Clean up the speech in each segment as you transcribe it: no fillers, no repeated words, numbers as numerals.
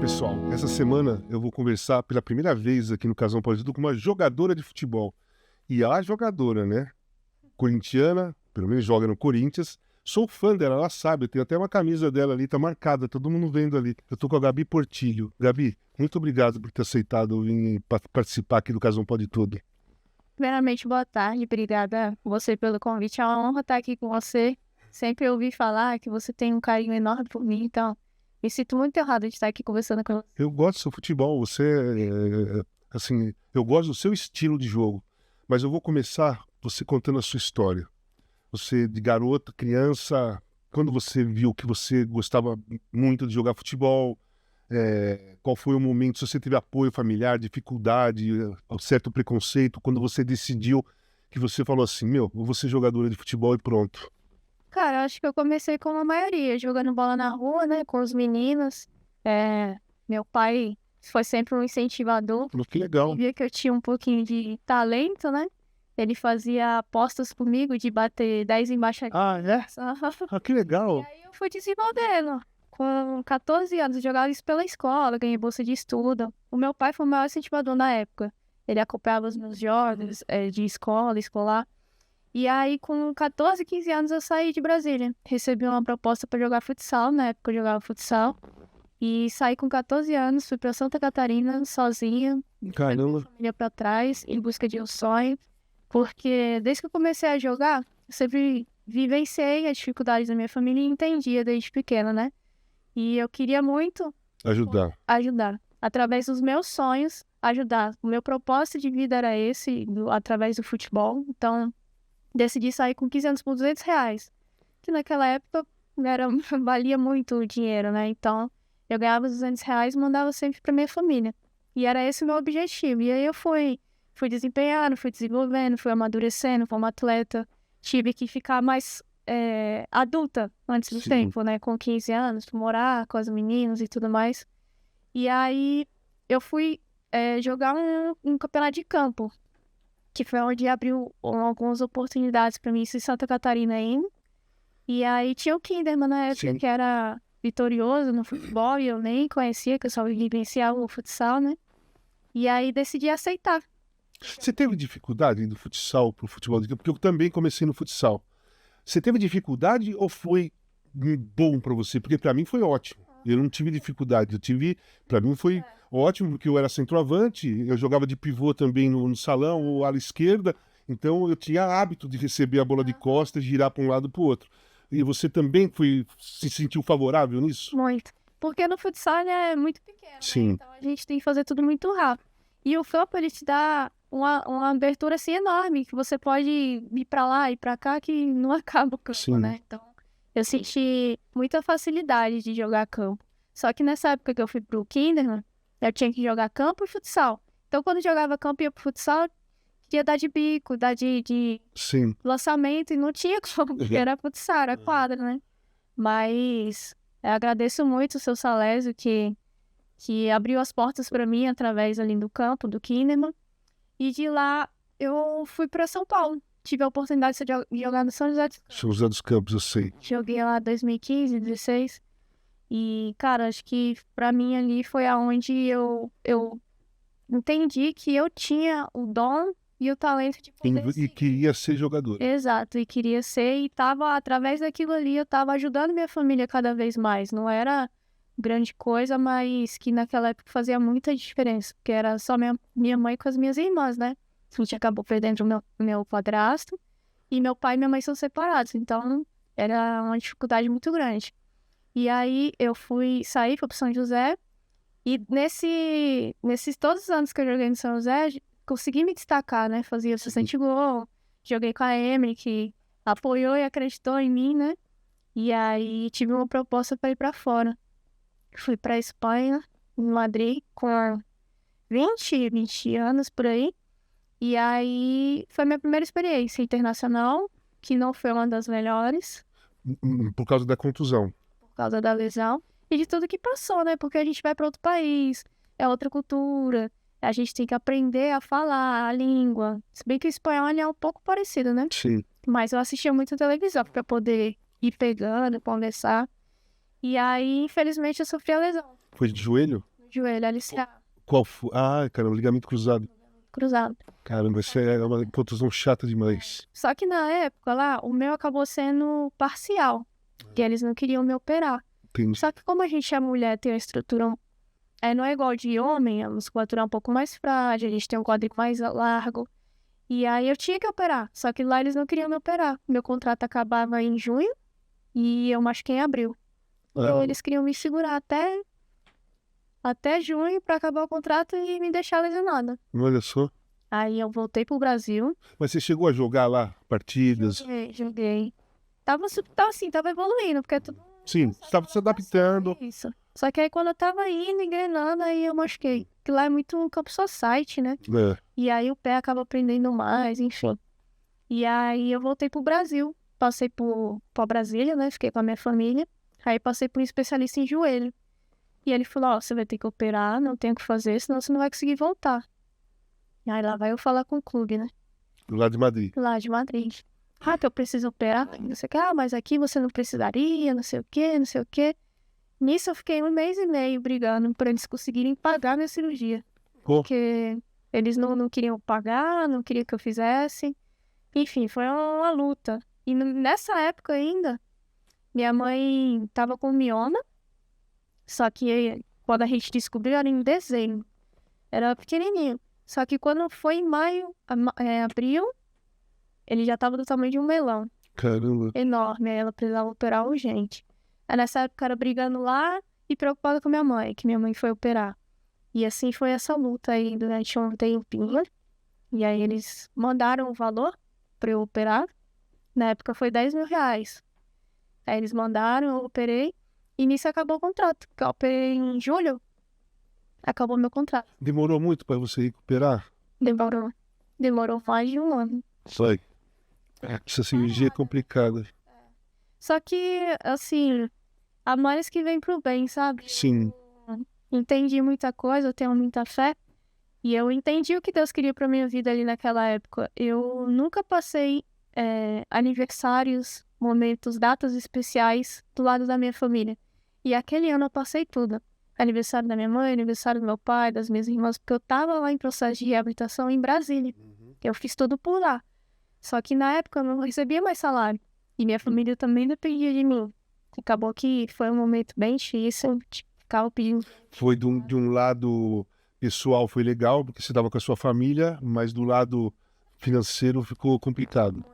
pessoal, essa semana eu vou conversar pela primeira vez aqui no Casão Pode Tudo com uma jogadora de futebol. E a jogadora, né? Corintiana, pelo menos joga no Corinthians. Sou fã dela, ela sabe, eu tenho até uma camisa dela ali, tá marcada, todo mundo vendo ali. Eu tô com a Gabi Portillo. Gabi, muito obrigado por ter aceitado vir participar aqui do Casão Pode Tudo. Primeiramente, boa tarde, obrigada você pelo convite, é uma honra estar aqui com você. Sempre ouvi falar que você tem um carinho enorme por mim, então me sinto muito honrada de estar aqui conversando com você. Eu gosto do seu futebol, assim, eu gosto do seu estilo de jogo, mas eu vou começar você contando a sua história. Você de garota, criança, quando você viu que você gostava muito de jogar futebol, qual foi o momento, se você teve apoio familiar, dificuldade, certo preconceito, quando você decidiu que você falou assim, eu vou ser jogadora de futebol e pronto. Cara, eu acho que eu comecei como a maioria, jogando bola na rua, né, com os meninos. Meu pai foi sempre um incentivador, Que legal. via que eu tinha um pouquinho de talento, né? Ele fazia apostas comigo de bater 10 embaixadinhas. Ah, é? Ah, que E legal. aí eu fui desenvolvendo. Com 14 anos, eu jogava isso pela escola, ganhei bolsa de estudo. O meu pai foi o maior incentivador na época. Ele acompanhava os meus jogos de escola, escolar. E aí, com 14, 15 anos, eu saí de Brasília. Recebi uma proposta para jogar futsal, na época eu jogava futsal. E saí com 14 anos, fui para Santa Catarina, sozinha. Caramba. Família para trás, em busca de um sonho. Porque desde que eu comecei a jogar, eu sempre vivenciei as dificuldades da minha família e entendia desde pequena, né? E eu queria muito Ajudar. ajudar. Através dos meus sonhos, ajudar. O meu propósito de vida era esse, através do futebol. Então, decidi sair com 15 anos por R$ 200. Que naquela época valia muito o dinheiro, né? Então, eu ganhava os R$ 200 e mandava sempre para minha família. E era esse o meu objetivo. E aí eu fui desempenhando, fui desenvolvendo, fui amadurecendo como atleta. Tive que ficar mais adulta antes do Sim. tempo, né? Com 15 anos, morar com as meninas e tudo mais. E aí eu fui jogar um campeonato de campo, que foi onde abriu algumas oportunidades para mim, isso em Santa Catarina ainda. E aí tinha o Kinderman na época, Sim. que era vitorioso no futebol, e eu nem conhecia, que eu só vivenciava o futsal, né? E aí decidi aceitar. Você teve dificuldade do futsal pro futebol de campo? Porque eu também comecei no futsal. Você teve dificuldade ou foi bom pra você? Porque pra mim foi ótimo. Eu não tive dificuldade. Pra mim foi ótimo, porque eu era centroavante, eu jogava de pivô também no salão, ou ala esquerda, então eu tinha hábito de receber a bola de costas, girar para um lado e para o outro. E você também se sentiu favorável nisso? Muito. Porque no futsal ele é muito pequeno, né? Sim. Então a gente tem que fazer tudo muito rápido. E o campo, ele te dá uma abertura assim enorme, que você pode ir pra lá e pra cá, que não acaba o campo, Sim. né? Então eu senti muita facilidade de jogar campo. Só que nessa época que eu fui pro Kinderman, eu tinha que jogar campo e futsal. Então quando eu jogava campo e ia pro futsal, queria dar de bico, dar de Sim. lançamento, e não tinha como, porque era futsal, era quadra, né? Mas eu agradeço muito o seu Salésio, que abriu as portas para mim através ali do campo, do Kinderman. E de lá eu fui para São Paulo. Tive a oportunidade de jogar no São José dos Campos. São José dos Campos, eu sei. Joguei lá em 2015, 2016. E, cara, acho que para mim ali foi aonde eu entendi que eu tinha o dom e o talento de poder E seguir. queria ser jogador. Exato, e queria ser, e tava, através daquilo ali, eu tava ajudando minha família cada vez mais. Não era grande coisa, mas que naquela época fazia muita diferença, porque era só minha mãe com as minhas irmãs, né? A gente acabou perdendo o meu padrasto, e meu pai e minha mãe são separados, então era uma dificuldade muito grande. E aí eu saí para São José, e nesses todos os anos que eu joguei no São José, consegui me destacar, né? Fazia bastante gol. Joguei com a Emily, que apoiou e acreditou em mim, né? E aí tive uma proposta para ir para fora. Fui para Espanha, em Madrid, com 20 anos por aí. E aí foi minha primeira experiência internacional, que não foi uma das melhores, Por causa da contusão. por causa da lesão. E de tudo que passou, né? Porque a gente vai para outro país, é outra cultura, a gente tem que aprender a falar a língua. Se bem que o espanhol ele é um pouco parecido, né? Sim. Mas eu assistia muito televisão para poder ir pegando, conversar. E aí, infelizmente, eu sofri a lesão Foi de joelho? no joelho, LCA, Qual foi? Ah, caramba, ligamento cruzado. cruzado. Caramba, isso é uma contusão chata demais. Só que na época lá, o meu acabou sendo parcial, que eles não queriam me operar. Entendi. Só que como a gente é mulher, tem uma estrutura, não é igual de homem, a musculatura é um pouco mais frágil, a gente tem um quadril mais largo. E aí eu tinha que operar, só que lá eles não queriam me operar. Meu contrato acabava em junho e eu machuquei em abril. Então Ah, eles queriam me segurar até junho para acabar o contrato e me deixar lesionada. olha só. Aí eu voltei pro Brasil. Mas você chegou a jogar lá partidas? Joguei. Tava assim, tava evoluindo, porque tudo Sim, você estava se adaptando. isso. Só que aí quando eu tava indo, engrenando, aí eu machuquei. Que lá é muito campo society, né? É. E aí o pé acaba prendendo mais, enfim. E aí eu voltei pro Brasil. Passei pra Brasília, né? Fiquei com a minha família. Aí passei por um especialista em joelho. E ele falou, ó, você vai ter que operar, não tem o que fazer, senão você não vai conseguir voltar. E aí lá vai eu falar com o clube, né? Do lado de Madrid. Lá de Madrid. Ah, que eu preciso operar, não sei o que. Ah, mas aqui você não precisaria, não sei o que, não sei o que. Nisso eu fiquei 1 mês e meio brigando pra eles conseguirem pagar minha cirurgia. Pô, Porque eles não queriam pagar, não queriam que eu fizesse. Enfim, foi uma luta. E nessa época ainda, minha mãe tava com mioma. Só que quando a gente descobriu era em dezembro. Era pequenininho. Só que quando foi em maio, abril, ele já tava do tamanho de um melão. caramba. Enorme. Aí ela precisava operar urgente. Aí nessa época era brigando lá e preocupada com minha mãe, que minha mãe foi operar. E assim foi essa luta aí durante um tempinho. E aí eles mandaram o valor pra eu operar. Na época foi R$ 10.000. Aí eles mandaram, eu operei. E nisso acabou o contrato. Porque eu operei em julho, acabou meu contrato. Demorou muito para você recuperar? Demorou mais de um ano. Foi. Essa cirurgia é complicada. Só que, assim, há males que vêm pro bem, sabe? Sim. Entendi muita coisa, eu tenho muita fé. E eu entendi o que Deus queria pra minha vida ali naquela época. Eu nunca passei aniversários, momentos, datas especiais do lado da minha família. E aquele ano eu passei tudo. Aniversário da minha mãe, aniversário do meu pai, das minhas irmãs, porque eu tava lá em processo de reabilitação em Brasília. Eu fiz tudo por lá. Só que na época eu não recebia mais salário. E minha família também dependia de mim. Acabou que foi um momento bem difícil. Ficava pedindo. Foi de um lado pessoal foi legal, porque você estava com a sua família, mas do lado financeiro ficou complicado.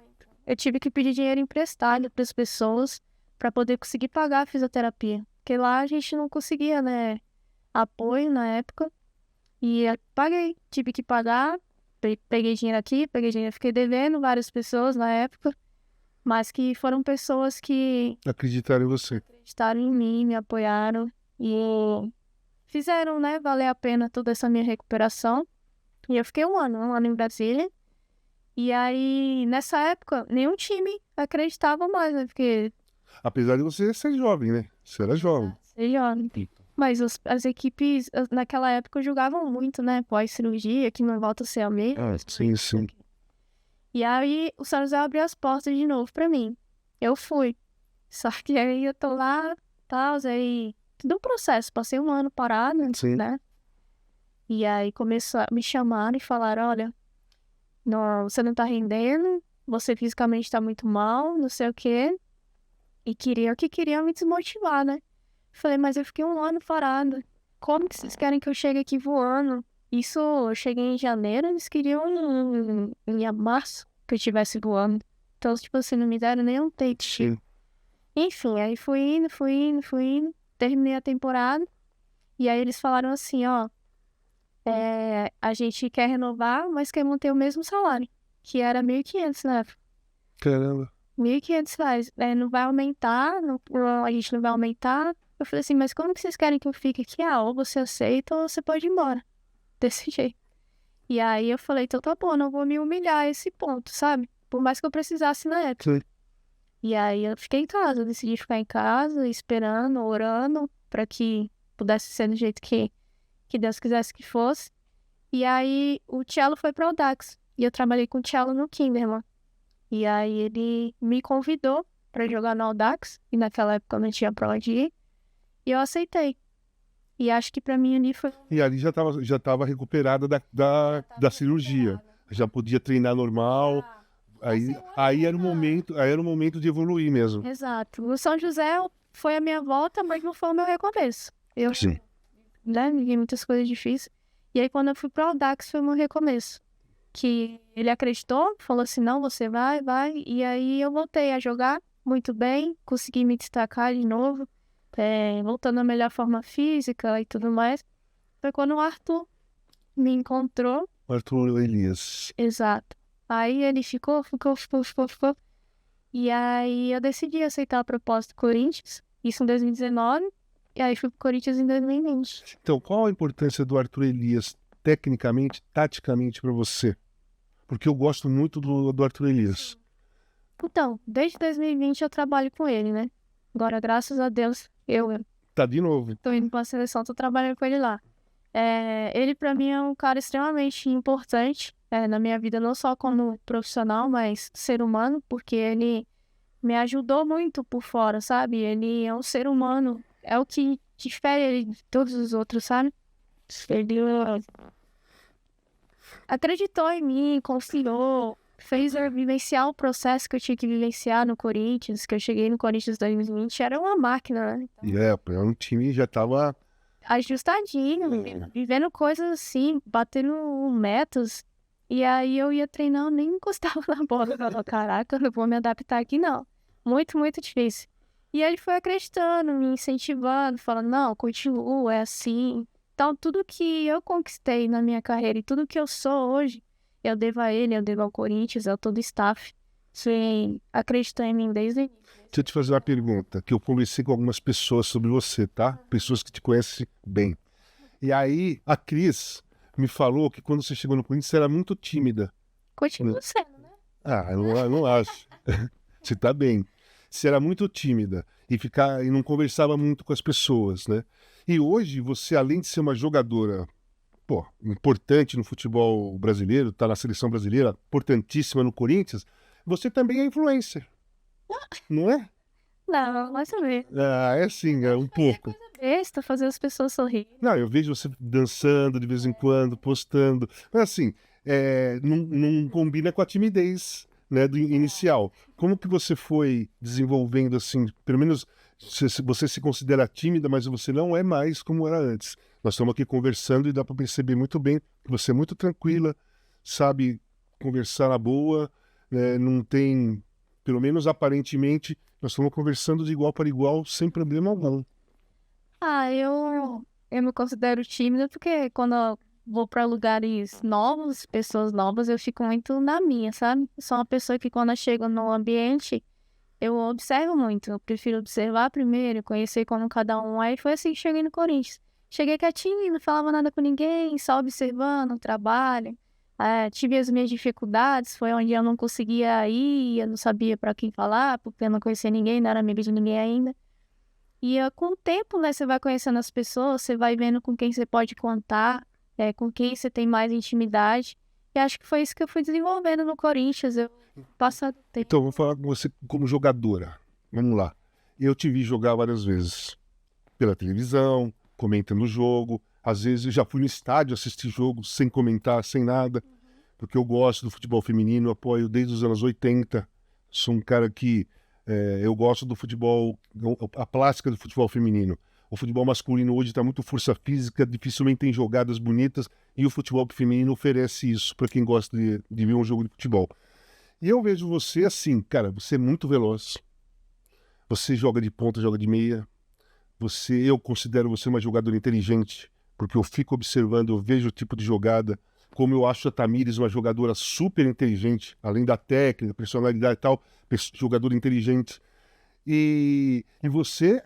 Eu tive que pedir dinheiro emprestado para as pessoas para poder conseguir pagar a fisioterapia. Porque lá a gente não conseguia, né, apoio na época. E eu paguei, tive que pagar. Peguei dinheiro aqui, peguei dinheiro. Fiquei devendo várias pessoas na época, mas que foram pessoas que Acreditaram em você. acreditaram em mim, me apoiaram e fizeram, né, valer a pena toda essa minha recuperação. E eu fiquei um ano em Brasília. E aí, nessa época, nenhum time acreditava mais, né? Porque Apesar de você ser jovem, né? Você era jovem. sei lá, mas as equipes naquela época julgavam muito, né? Pós-cirurgia, que não volta a ser a mesma. Sim, sim. E aí, o São José abriu as portas de novo pra mim. Eu fui. Só que aí eu tô lá, tal, aí... Tudo um processo. Passei um ano parado, Sim. né? E aí começou a me chamar e falaram, olha, não, você não tá rendendo, você fisicamente tá muito mal, não sei o quê. E queriam me desmotivar, né? Falei, mas eu fiquei um ano parado. Como que vocês querem que eu chegue aqui voando? Isso, eu cheguei em janeiro, eles queriam em março que eu estivesse voando. Então, tipo assim, não me deram nem um take. Sim. Enfim, aí fui indo. Terminei a temporada. E aí eles falaram assim, ó, a gente quer renovar, mas quer manter o mesmo salário. Que era 1.500, né? Caramba. R$ 1.500. Não vai aumentar, a gente não vai aumentar. Eu falei assim, mas como que vocês querem que eu fique aqui? Ah, ou você aceita ou você pode ir embora. Desse jeito. E aí eu falei, então tá bom, não vou me humilhar a esse ponto, sabe? Por mais que eu precisasse na época. Sim. E aí eu fiquei em casa, eu decidi ficar em casa, esperando, orando, pra que pudesse ser do jeito que Deus quisesse que fosse. E aí o Cello foi pra Audax. E eu trabalhei com o Cello no Kinderman. E aí ele me convidou pra jogar no Audax. E naquela época eu não tinha pra onde ir. E eu aceitei. E acho que pra mim ali foi... E ali já tava recuperada da cirurgia. Já podia treinar normal. Aí era o momento de evoluir mesmo. Exato. O São José foi a minha volta, mas não foi o meu recomeço. Eu, Sim. né, vivi muitas coisas difíceis. E aí, quando eu fui pro Audax, foi o meu recomeço. Que ele acreditou, falou assim, não, você vai. E aí eu voltei a jogar muito bem, consegui me destacar de novo, voltando à melhor forma física e tudo mais. Foi quando o Arthur me encontrou. Arthur Elias. Exato. Aí ele ficou. E aí eu decidi aceitar a proposta do Corinthians, isso em 2019, e aí fui pro Corinthians em 2020. Então, qual a importância do Arthur Elias, tecnicamente, taticamente, para você? Porque eu gosto muito do Arthur Elias. Então, desde 2020 eu trabalho com ele, né? Agora, graças a Deus, eu Tá de novo. tô indo pra seleção, tô trabalhando com ele lá. Ele, pra mim, é um cara extremamente importante na minha vida, não só como profissional, mas ser humano, porque ele me ajudou muito por fora, sabe? Ele é um ser humano, é o que difere ele de todos os outros, sabe? Ele acreditou em mim, confiou, fez eu vivenciar o processo que eu tinha que vivenciar no Corinthians, que eu cheguei no Corinthians 2020, era uma máquina, né? E um time já tava... Ajustadinho, vivendo coisas assim, batendo metas. E aí eu ia treinando, nem encostava na bola. Eu falava, caraca, eu não vou me adaptar aqui, não. Muito, muito difícil. E ele foi acreditando, me incentivando, falando, não, continua, é assim. Então, tudo que eu conquistei na minha carreira e tudo que eu sou hoje, eu devo a ele, eu devo ao Corinthians, ao todo o staff. Você acreditou em mim desde o início. Deixa eu te fazer uma pergunta, que eu conversei com algumas pessoas sobre você, tá? Pessoas que te conhecem bem. E aí, a Cris me falou que quando você chegou no Corinthians, você era muito tímida. Continua sendo, né? Ah, eu não acho. Você tá bem. Você era muito tímida e não conversava muito com as pessoas, né? E hoje, você, além de ser uma jogadora, importante no futebol brasileiro, tá na seleção brasileira, importantíssima no Corinthians, você também é influencer, não é? Não, mais ou menos. Ah, é sim, é um pouco. Besta, fazer as pessoas sorrirem. Não, eu vejo você dançando de vez em quando, postando. Mas assim, não combina com a timidez, né, do inicial. Como que você foi desenvolvendo assim, pelo menos você se considera tímida, mas você não é mais como era antes. Nós estamos aqui conversando e dá para perceber muito bem que você é muito tranquila, sabe conversar na boa, né, não tem, pelo menos aparentemente, nós estamos conversando de igual para igual, sem problema algum. Eu me considero tímida porque quando eu vou para lugares novos, pessoas novas, eu fico muito na minha, sabe? Eu sou uma pessoa que quando eu chego no ambiente, eu observo muito. Eu prefiro observar primeiro, conhecer como cada um é. E foi assim que cheguei no Corinthians. Cheguei quietinho, não falava nada com ninguém, só observando o trabalho. Tive as minhas dificuldades, foi onde eu não conseguia ir, eu não sabia para quem falar, porque eu não conhecia ninguém, não era amiga de ninguém ainda. E com o tempo, né, você vai conhecendo as pessoas, você vai vendo com quem você pode contar, com quem você tem mais intimidade. E acho que foi isso que eu fui desenvolvendo no Corinthians. Eu passo tempo. Então, vou falar com você como jogadora. Vamos lá. Eu te vi jogar várias vezes pela televisão, comentando o jogo. Às vezes eu já fui no estádio assistir jogo sem comentar, sem nada, porque eu gosto do futebol feminino, apoio desde os anos 80. Sou um cara que eu gosto do futebol, a plástica do futebol feminino. O futebol masculino hoje está muito força física, dificilmente tem jogadas bonitas, e o futebol feminino oferece isso para quem gosta de ver um jogo de futebol. E eu vejo você assim, cara, você é muito veloz. Você joga de ponta, joga de meia. Eu considero você uma jogadora inteligente, porque eu fico observando, eu vejo o tipo de jogada, como eu acho a Tamires uma jogadora super inteligente, além da técnica, personalidade e tal, jogadora inteligente. E você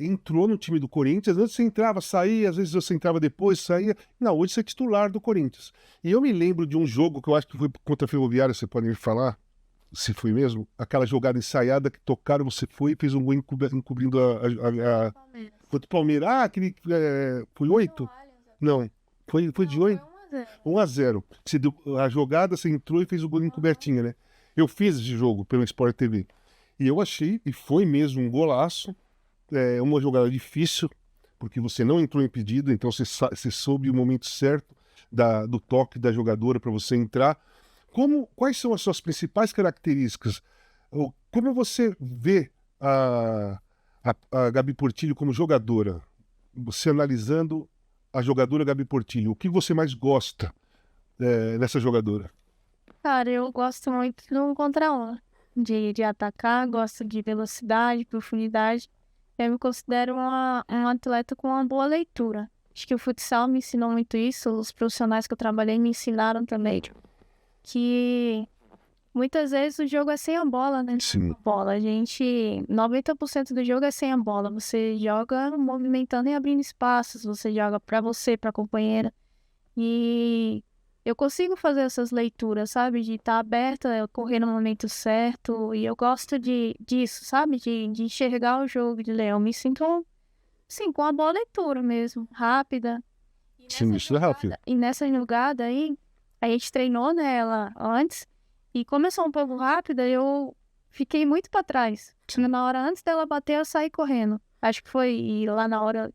entrou no time do Corinthians, antes você entrava, saía, às vezes você entrava depois, saía. Não, hoje você é titular do Corinthians. E eu me lembro de um jogo que eu acho que foi contra a Ferroviária, você pode me falar, se foi mesmo, aquela jogada ensaiada que tocaram, você foi e fez um gol encobrindo contra o Palmeiras. Ah, aquele. Foi 8? Não. Foi de 8? 1-0. A jogada, você entrou e fez o gol encobertinha, né? Eu fiz esse jogo pelo Sport TV. E eu achei, e foi mesmo um golaço. Uma jogada difícil, porque você não entrou impedido, então você soube o momento certo do toque da jogadora para você entrar. Quais são as suas principais características? Como você vê a Gabi Portillo como jogadora? Você analisando a jogadora Gabi Portillo, o que você mais gosta nessa jogadora? Cara, eu gosto muito do 1 contra 1, de atacar, gosto de velocidade, profundidade. Eu me considero um atleta com uma boa leitura. Acho que o futsal me ensinou muito isso, os profissionais que eu trabalhei me ensinaram também, que muitas vezes o jogo é sem a bola, né? Sim. 90% do jogo é sem a bola. Você joga movimentando e abrindo espaços, você joga pra você, pra companheira. E eu consigo fazer essas leituras, sabe? De estar aberta, eu correr no momento certo. E eu gosto disso, sabe? De enxergar o jogo, de ler. Eu me sinto, sim, com uma boa leitura mesmo, rápida. Sim, isso é rápido. E nessa jogada aí, a gente treinou nela antes. E como eu sou um pouco rápida, eu fiquei muito pra trás. Na hora antes dela bater, eu saí correndo. Acho que foi, e lá na hora,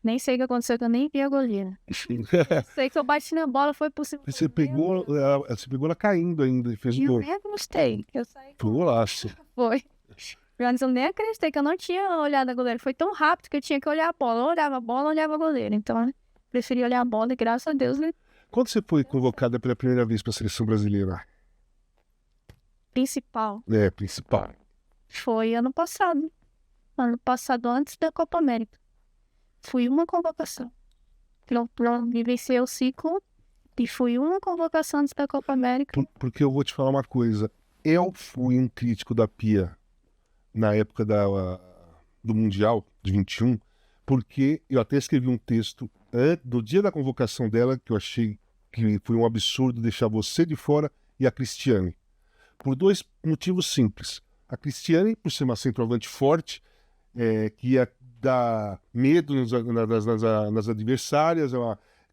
nem sei o que aconteceu, que eu nem vi a goleira. Sei que eu bati na bola, foi possível. Você pegou ela caindo ainda e fez o Eu gol. nem acreditei. Eu saí Foi um golaço. Foi. Antes eu nem acreditei que eu não tinha olhado a goleira. Foi tão rápido que eu tinha que olhar a bola. Eu olhava a bola, olhava a goleira. Então, né, preferi olhar a bola e graças a Deus, né? Quando você foi convocada pela primeira vez para a seleção brasileira? Principal Principal. foi ano passado. Ano passado, antes da Copa América. Fui uma convocação. Não vivenciei o ciclo e fui uma convocação antes da Copa América. Porque eu vou te falar uma coisa. Eu fui um crítico da Pia na época do Mundial de 21, porque eu até escrevi um texto no dia da convocação dela, que eu achei que foi um absurdo deixar você de fora e a Cristiane. Por 2 motivos simples. A Cristiane, por ser uma centroavante forte, que ia dar medo nas adversárias,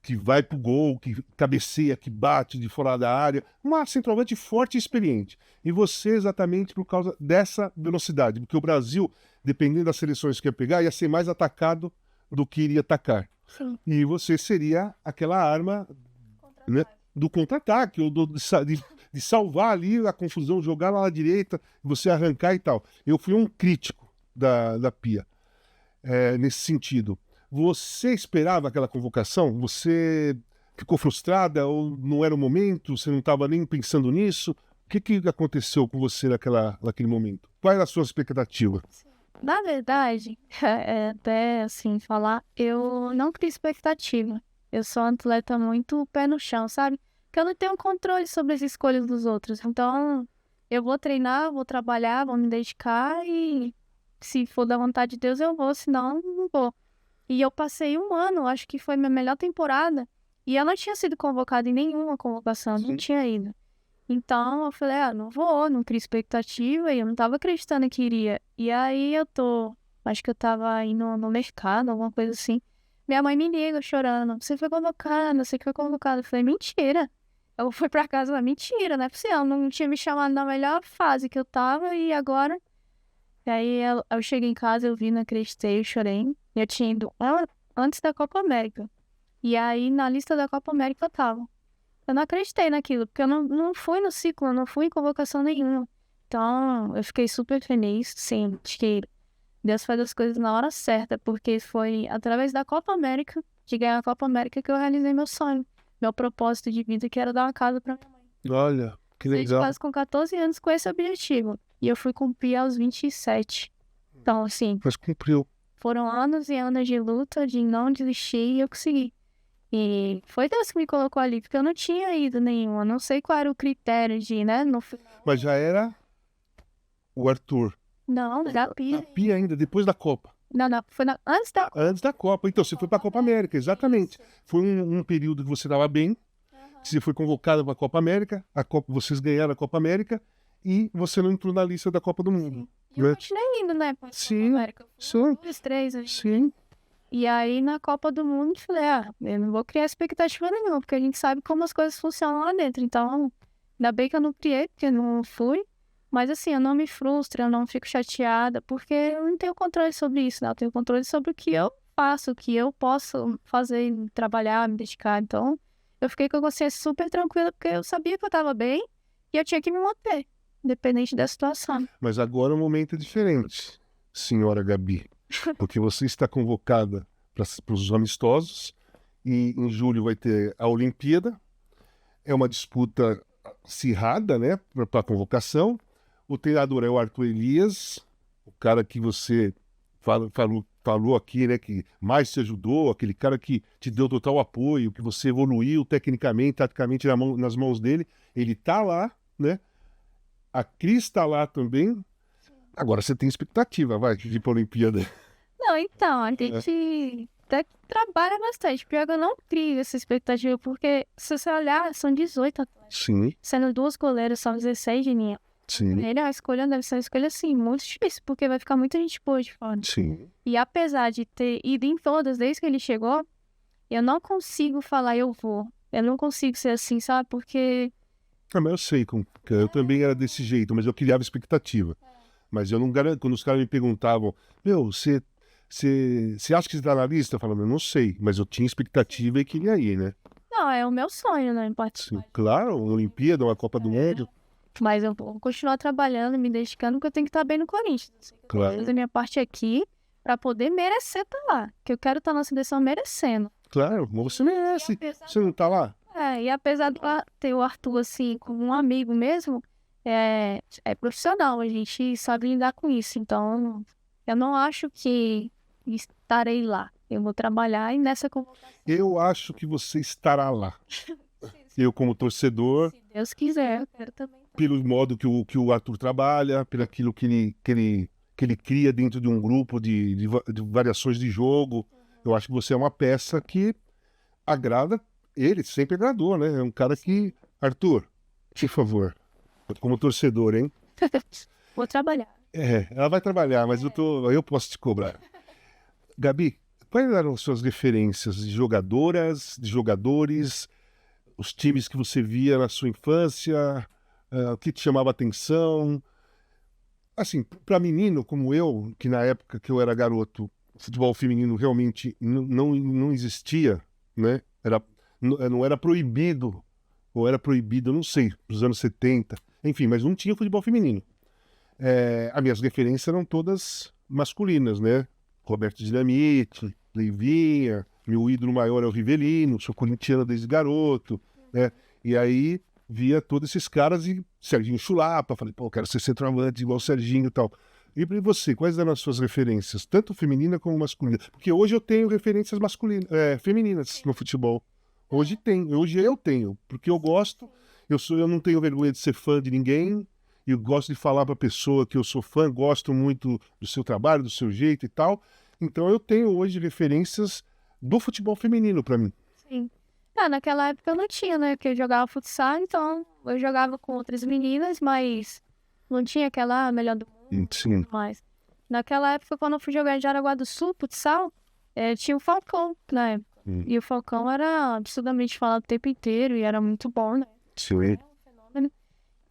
que vai pro gol, que cabeceia, que bate de fora da área. Uma centroavante forte e experiente. E você exatamente por causa dessa velocidade. Porque o Brasil, dependendo das seleções que ia pegar, ia ser mais atacado do que iria atacar. Sim. E você seria aquela arma, né, do contra-ataque, ou de salvar ali a confusão, jogar lá na direita, você arrancar e tal. Eu fui um crítico da Pia nesse sentido. Você esperava aquela convocação? Você ficou frustrada ou não era o momento? Você não estava nem pensando nisso? O que aconteceu com você naquele momento? Qual era a sua expectativa? Na verdade, até assim falar, eu não crio expectativa. Eu sou uma atleta muito pé no chão, sabe? Porque eu não tenho controle sobre as escolhas dos outros. Então, eu vou treinar, vou trabalhar, vou me dedicar e se for da vontade de Deus eu vou, senão não vou. E eu passei 1 ano, acho que foi minha melhor temporada, e eu não tinha sido convocada em nenhuma convocação, não tinha ido. Então eu falei, não vou, não crio expectativa, e eu não tava acreditando que iria. E aí acho que eu tava indo no mercado, alguma coisa assim. Minha mãe me liga chorando, você foi convocada, você que foi convocada. Eu falei, mentira. Eu fui pra casa, mentira, não é possível, não tinha me chamado na melhor fase que eu tava, e agora... E aí eu cheguei em casa, eu vi, não acreditei, eu chorei. Eu tinha ido antes da Copa América. E aí na lista da Copa América eu tava. Eu não acreditei naquilo, porque eu não fui no ciclo, eu não fui em convocação nenhuma. Então eu fiquei super feliz, sim. Acho que Deus faz as coisas na hora certa, porque foi através da Copa América, de ganhar a Copa América, que eu realizei meu sonho. Meu propósito de vida, que era dar uma casa pra minha mãe. Olha, que Saí de legal. casa com 14 anos com esse objetivo. E eu fui cumprir aos 27. Então, assim, Mas cumpriu. foram anos e anos de luta, de não desistir, e eu consegui. E foi Deus que me colocou ali, porque eu não tinha ido nenhuma. Não sei qual era o critério de, né? No final. Mas já era o Arthur. Não, da Pia. A Pia ainda, depois da Copa. Não, foi antes da. Antes da Copa. Então, você foi para a Copa América, exatamente. Foi um período que você estava bem, que você foi convocada para a Copa América, vocês ganharam a Copa América e você não entrou na lista da Copa do Mundo. E eu continuei indo, né? Pra Sim, Copa América. sim. 2, 3 aí. Sim. E aí, na Copa do Mundo, eu falei, eu não vou criar expectativa nenhuma, porque a gente sabe como as coisas funcionam lá dentro. Então, ainda bem que eu não criei, porque eu não fui. Mas assim, eu não me frustro, eu não fico chateada, porque eu não tenho controle sobre isso, né? Eu tenho controle sobre o que eu faço, o que eu posso fazer, trabalhar, me dedicar. Então, eu fiquei com a consciência super tranquila, porque eu sabia que eu estava bem e eu tinha que me manter, independente da situação. Mas agora o momento é diferente, senhora Gabi, porque você está convocada para os amistosos e em julho vai ter a Olimpíada. É uma disputa acirrada, né, para a convocação. O treinador é o Arthur Elias, o cara que você falou aqui, né, que mais te ajudou, aquele cara que te deu total apoio, que você evoluiu tecnicamente, taticamente nas mãos dele. Ele tá lá, né? A Cris está lá também. Agora você tem expectativa, vai, de ir para a Olimpíada. Não, então, a gente até trabalha bastante. Pior que eu não crio essa expectativa, porque se você olhar, são 18 atletas. Sim, Sendo 2 goleiras, são 16 de linha. sim, Ele, a escolha deve ser uma escolha, assim, muito difícil, porque vai ficar muita gente boa de fora. sim. E apesar de ter ido em todas desde que ele chegou, eu não consigo falar eu vou. Eu não consigo ser assim, sabe? Porque Ah, mas eu sei, que eu também era desse jeito, mas eu criava expectativa. Mas eu não garanto, quando os caras me perguntavam, meu, você acha que você está na lista? Eu falava, eu não sei, mas eu tinha expectativa e queria ir, né? não, é o meu sonho, né? Em Sim, participar. claro, uma Olimpíada, uma Copa do Mundo, Mas eu vou continuar trabalhando, me dedicando, porque eu tenho que estar bem no Corinthians. claro, Fazer minha parte aqui pra poder merecer estar lá. Que eu quero estar na seleção merecendo. claro, mas você merece. Você não tá lá? E apesar de eu ter o Arthur, assim, como um amigo mesmo, é profissional, a gente sabe lidar com isso. Então, eu não acho que estarei lá. Eu vou trabalhar e nessa convocação, Eu acho que você estará lá. Eu, como torcedor, se Deus quiser, eu quero também. pelo modo que o Arthur trabalha, pelo aquilo que ele cria dentro de um grupo de variações de jogo, eu acho que você é uma peça que agrada ele, sempre agradou, né? É um cara que... Arthur, por favor, como torcedor, hein? Vou trabalhar. Ela vai trabalhar, mas eu posso te cobrar. Gabi, quais eram as suas referências de jogadoras, de jogadores, os times que você via na sua infância, o que te chamava atenção? Assim, para menino como eu, que na época que eu era garoto, o futebol feminino realmente não existia, né? Não era proibido, ou era proibido, eu não sei, nos anos 70. Enfim, mas não tinha futebol feminino. As minhas referências eram todas masculinas, né? Roberto Dinamite, Leivinha, meu ídolo maior é o Rivelino, sou corintiano desde garoto, né? E aí via todos esses caras e Serginho Chulapa, falei, pô, eu quero ser centroavante igual o Serginho e tal. E pra você, quais eram as suas referências, tanto feminina como masculina? Porque hoje eu tenho referências femininas no futebol. Hoje eu tenho, porque eu gosto, eu não tenho vergonha de ser fã de ninguém, eu gosto de falar para a pessoa que eu sou fã, gosto muito do seu trabalho, do seu jeito e tal. Então eu tenho hoje referências do futebol feminino para mim. Sim. Naquela época eu não tinha, né? Porque eu jogava futsal, então eu jogava com outras meninas, mas não tinha aquela melhor do mundo e Sim. tudo mais. Naquela época, quando eu fui jogar em Jaraguá do Sul, futsal, tinha o Falcão na época. E o Falcão era absurdamente falado o tempo inteiro e era muito bom, né? Sim. Era um fenômeno.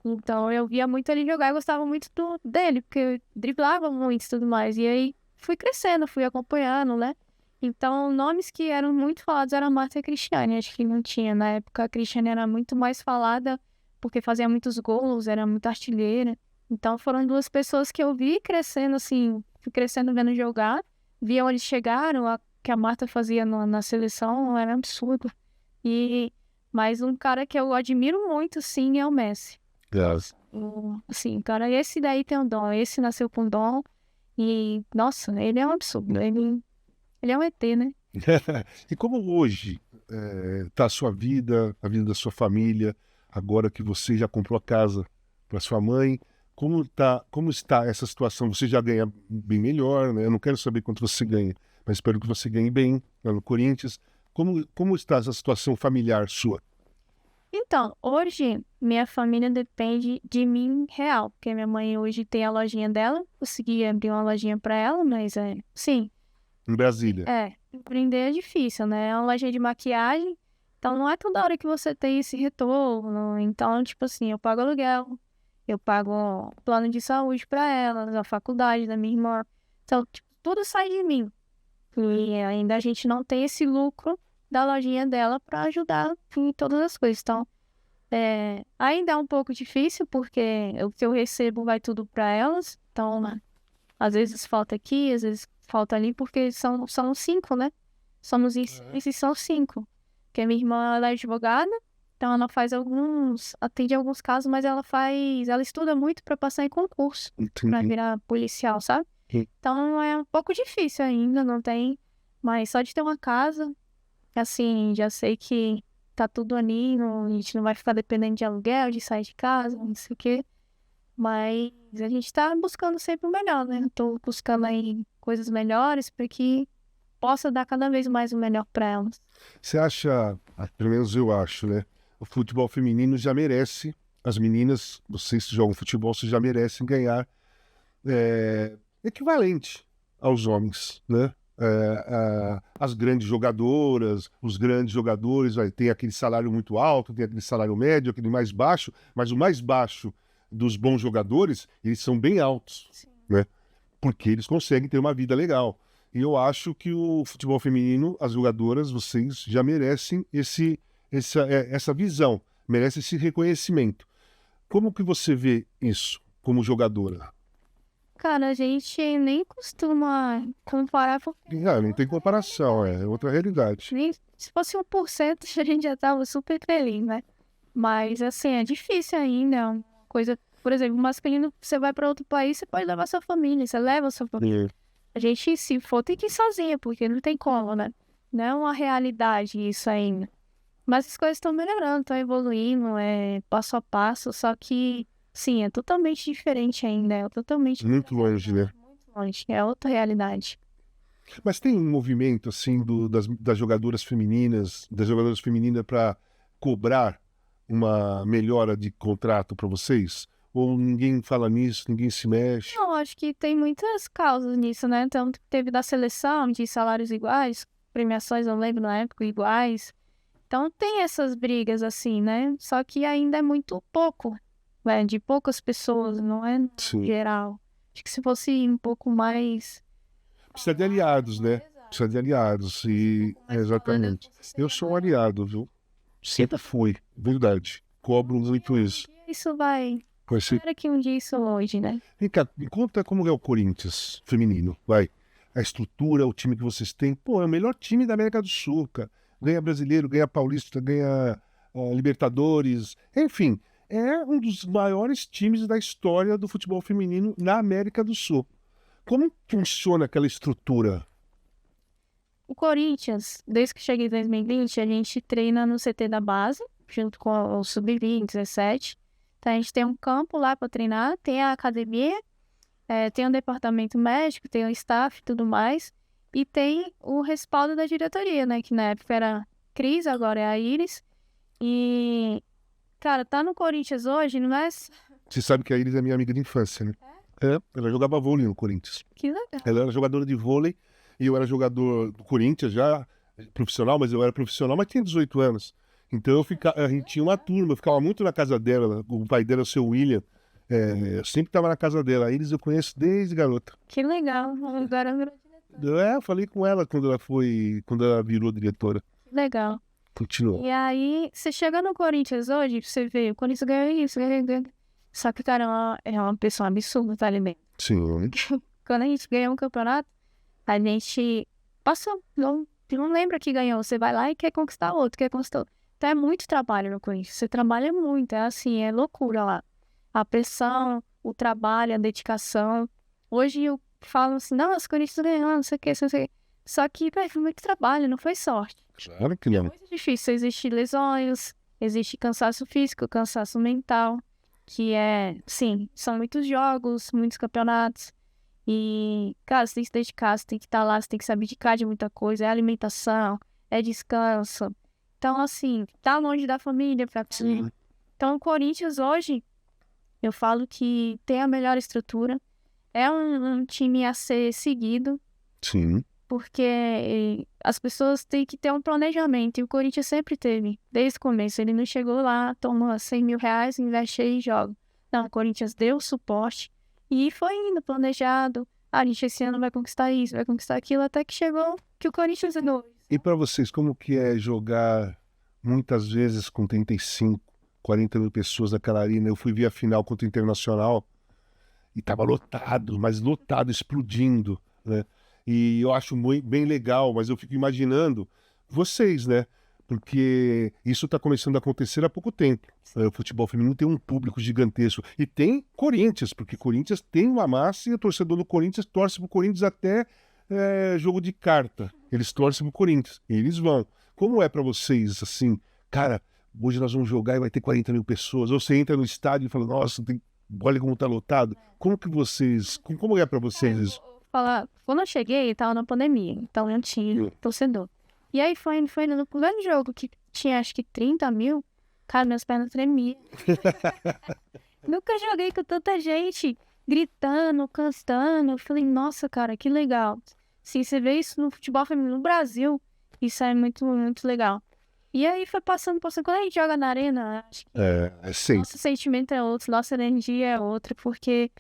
Então eu via muito ele jogar e gostava muito dele, porque eu driblava muito e tudo mais. E aí fui crescendo, fui acompanhando, né? Então, nomes que eram muito falados eram a Marta e a Cristiane. Acho que não tinha. Na época, a Cristiane era muito mais falada porque fazia muitos gols, era muito artilheira. Então, foram 2 pessoas que eu vi crescendo, assim, fui crescendo vendo jogar. Via onde chegaram, que a Marta fazia na seleção, era absurdo. Mas um cara que eu admiro muito, sim, é o Messi. Assim, cara, esse daí tem um dom, esse nasceu com dom. E, nossa, ele é um absurdo. Ele é um ET, né? E como hoje está a sua vida, a vida da sua família, agora que você já comprou a casa para sua mãe, como está essa situação? Você já ganha bem melhor, né? Eu não quero saber quanto você ganha, mas espero que você ganhe bem lá no Corinthians. Como está essa situação familiar sua? Então, hoje, minha família depende de mim real, porque minha mãe hoje tem a lojinha dela, consegui abrir uma lojinha para ela, mas sim, Em Brasília? empreender é difícil, né? É uma lojinha de maquiagem, então não é toda hora que você tem esse retorno. Então, tipo assim, eu pago aluguel, eu pago plano de saúde para ela, a faculdade da minha irmã. Então, tipo, tudo sai de mim. E ainda a gente não tem esse lucro da lojinha dela para ajudar em todas as coisas. Então, ainda é um pouco difícil, porque o que eu recebo vai tudo para elas. Então, às vezes falta aqui, às vezes falta ali, porque são 5, né? Somos em são 5. Porque minha irmã, ela é advogada, então ela atende alguns casos, mas ela estuda muito para passar em concurso, para virar policial, sabe? Então é um pouco difícil ainda, não tem, mas só de ter uma casa, assim, já sei que tá tudo ali, a gente não vai ficar dependendo de aluguel, de sair de casa, não sei o quê. Mas a gente tá buscando sempre o melhor, né? Eu tô buscando aí coisas melhores para que possa dar cada vez mais o melhor para elas. Você acha, pelo menos eu acho, né? O futebol feminino já merece, as meninas, vocês que jogam futebol, vocês já merecem ganhar equivalente aos homens, né? As grandes jogadoras, os grandes jogadores, tem aquele salário muito alto, tem aquele salário médio, aquele mais baixo, mas o mais baixo dos bons jogadores, eles são bem altos, Sim. né? Porque eles conseguem ter uma vida legal. E eu acho que o futebol feminino, as jogadoras, vocês já merecem essa visão, merecem esse reconhecimento. Como que você vê isso como jogadora? Cara, a gente nem costuma comparar, porque Não tem comparação, é outra realidade. nem se fosse 1%, a gente já tava super feliz, né? Mas, assim, é difícil ainda, é uma coisa... Por exemplo, masculino, você vai para outro país, você pode levar sua família, você leva sua família. A gente, se for, tem que ir sozinha, porque não tem como, né? Não é uma realidade isso ainda. Mas as coisas estão melhorando, estão evoluindo, passo a passo, só que, sim, é totalmente diferente ainda, Muito longe, né? muito longe, é outra realidade. Mas tem um movimento, assim, das jogadoras femininas, para cobrar uma melhora de contrato para vocês? Ou ninguém fala nisso, ninguém se mexe? Não, acho que tem muitas causas nisso, né? Então, teve da seleção de salários iguais, premiações, eu lembro na época, iguais. Então, tem essas brigas assim, né? Só que ainda é muito pouco, né? De poucas pessoas, não é no geral. Acho que se fosse um pouco mais... Precisa de aliados, né? Exato. Precisa de aliados, exatamente. Eu sou um aliado, viu? Sempre fui, verdade. Cobro muito isso. Isso vai... Espero que um dia isso hoje, né? Vem cá, me conta como é o Corinthians feminino, vai. A estrutura, o time que vocês têm. Pô, é o melhor time da América do Sul, cara. Ganha brasileiro, ganha paulista, ganha Libertadores. Enfim, é um dos maiores times da história do futebol feminino na América do Sul. Como funciona aquela estrutura? O Corinthians, desde que cheguei em 2020, a gente treina no CT da base, junto com o Sub-20, 17. Então, a gente tem um campo lá para treinar, tem a academia, tem um departamento médico, tem o staff e tudo mais. E tem o respaldo da diretoria, né? Que na época era a Cris, agora é a Iris. E, cara, tá no Corinthians hoje, não é... Você sabe que a Iris é minha amiga de infância, né? Ela jogava vôlei no Corinthians. Que legal. Ela era jogadora de vôlei e eu era jogador do Corinthians já, profissional, mas eu era profissional, mas tinha 18 anos. Então a gente tinha uma turma, eu ficava muito na casa dela, o pai dela, o seu William, eu sempre estava na casa dela. A Iris eu conheço desde garota. Que legal, agora virou diretora. Eu falei com ela quando ela virou diretora. Legal. Continuou. E aí, você chega no Corinthians hoje, você vê, o Corinthians ganha isso, ganha. Só que, cara, é uma pessoa absurda, tá ali mesmo. Sim. Quando a gente ganha um campeonato, a gente passa, não lembra que ganhou. Você vai lá e quer conquistar outro, quer conquistar outro. Então é muito trabalho no Corinthians. Você trabalha muito, é assim, é loucura lá. A pressão, o trabalho, a dedicação. Hoje eu falo assim, não, os Corinthians ganhou, não sei o que, não sei o que. Só que, foi muito trabalho, não foi sorte. Claro que É não. muito difícil. Existem lesões, existe cansaço físico, cansaço mental, que sim, são muitos jogos, muitos campeonatos. E, cara, você tem que se dedicar, você tem que estar lá, você tem que se abdicar de muita coisa. É alimentação, é descanso. Então, assim, tá longe da família pra ti. Então, o Corinthians hoje, eu falo que tem a melhor estrutura. É um time a ser seguido. Sim. Porque as pessoas têm que ter um planejamento. E o Corinthians sempre teve, desde o começo. Ele não chegou lá, tomou 100 mil reais, investe aí e joga. Não, o Corinthians deu suporte. E foi indo, planejado. a gente esse ano vai conquistar isso, vai conquistar aquilo, até que chegou que o Corinthians ganhou. E para vocês, como que é jogar muitas vezes com 35, 40 mil pessoas naquela arena? Eu fui ver a final contra o Internacional e tava lotado, mas lotado, explodindo, né? E eu acho bem legal, mas eu fico imaginando vocês, né? Porque isso está começando a acontecer há pouco tempo. O futebol feminino tem um público gigantesco. E tem Corinthians, porque Corinthians tem uma massa e o torcedor do Corinthians torce pro Corinthians até jogo de carta. Eles torcem pro Corinthians. E eles vão. Como é para vocês, assim, cara, hoje nós vamos jogar e vai ter 40 mil pessoas. Ou você entra no estádio e fala, nossa, olha como tá lotado. Como que vocês... Como é para vocês isso? Falar, quando eu cheguei, tava na pandemia, então não tinha torcedor. E aí foi no primeiro jogo, que tinha acho que 30 mil, cara, minhas pernas tremiam. Nunca joguei com tanta gente gritando, cantando. Eu falei, nossa, cara, que legal. Se você vê isso no futebol feminino no Brasil, isso é muito, muito legal. E aí foi passando. Quando a gente joga na arena, acho que É sempre. nosso sentimento é outro, nossa energia é outra, porque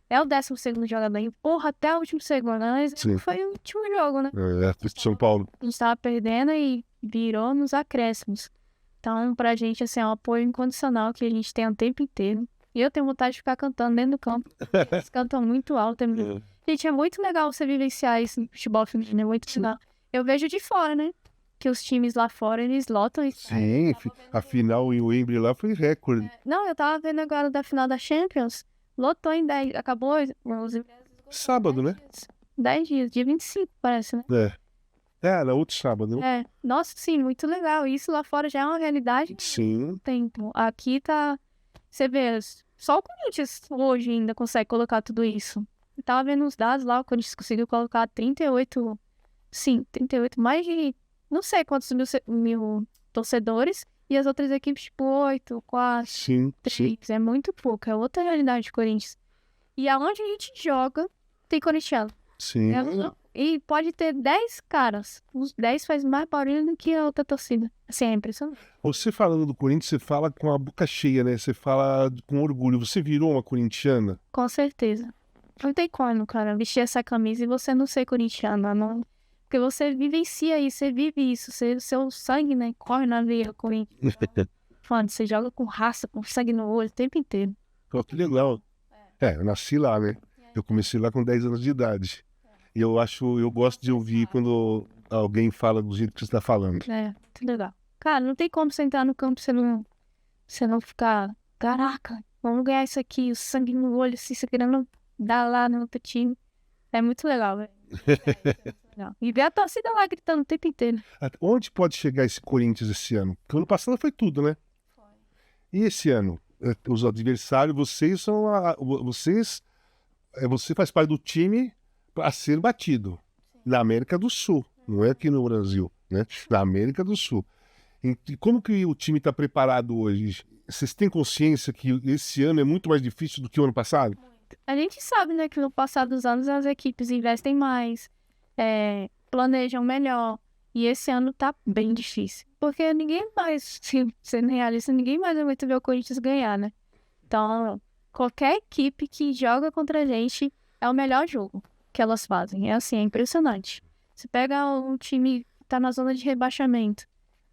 é o 12º jogador. E, porra, até o último segundo, mas Sim. foi o último jogo, né? São Paulo. A gente tava perdendo e virou nos acréscimos. Então, pra gente, assim, é um apoio incondicional que a gente tem o tempo inteiro. E eu tenho vontade de ficar cantando dentro do campo. Eles cantam muito alto. Gente, é muito legal você vivenciar isso no futebol feminino, é muito legal. Eu vejo de fora, né? Que os times lá fora, eles lotam. E... Sim, a final em Wembley lá foi recorde. Não, eu tava vendo agora da final da Champions. Lotou em 10, acabou Sábado, né? 10 dias, dia 25, parece, né? Era outro sábado. Nossa, sim, muito legal. Isso lá fora já é uma realidade. Sim. Tempo. Aqui tá... Você vê, só o Corinthians hoje ainda consegue colocar tudo isso. Eu tava vendo os dados lá, o Corinthians conseguiu colocar 38... Sim, 38, mais de... Não sei quantos mil torcedores. E as outras equipes, tipo, 8, 4, Sim, 3. É muito pouco, é outra realidade do Corinthians. E aonde a gente joga, tem corintiano. sim. E pode ter 10 caras. Os 10 faz mais barulho do que a outra torcida. Assim, é impressionante. Você falando do Corinthians, você fala com a boca cheia, né? Você fala com orgulho. Você virou uma corintiana? Com certeza. Não tem como, cara, vestir essa camisa e você não ser corintiana, não. Porque você vivencia isso, você vive isso, seu sangue, né, corre na veia Corinthians. Mano, você joga com raça, com sangue no olho o tempo inteiro. Pô, que legal. Eu nasci lá, né? Eu comecei lá com 10 anos de idade. E eu gosto de ouvir quando alguém fala do jeito que você está falando. É, muito legal. Cara, não tem como você entrar no campo e você não ficar, caraca, vamos ganhar isso aqui, o sangue no olho, assim, você querendo dar lá no outro time. É muito legal, velho. Legal. E ver a torcida lá gritando o tempo inteiro. Onde pode chegar esse Corinthians esse ano? Porque ano passado foi tudo, né? Foi. E esse ano? Os adversários, vocês são você faz parte do time a ser batido. Na América do Sul, não é aqui no Brasil, né? Na América do Sul. E como que o time está preparado hoje? Vocês têm consciência que esse ano é muito mais difícil do que o ano passado? A gente sabe, né, que no passar dos anos as equipes investem mais, planejam melhor. E esse ano tá bem difícil. Porque ninguém mais, sendo realista, ninguém mais aguenta ver o Corinthians ganhar, né? Então, qualquer equipe que joga contra a gente é o melhor jogo que elas fazem. É assim, é impressionante. Você pega um time que tá na zona de rebaixamento,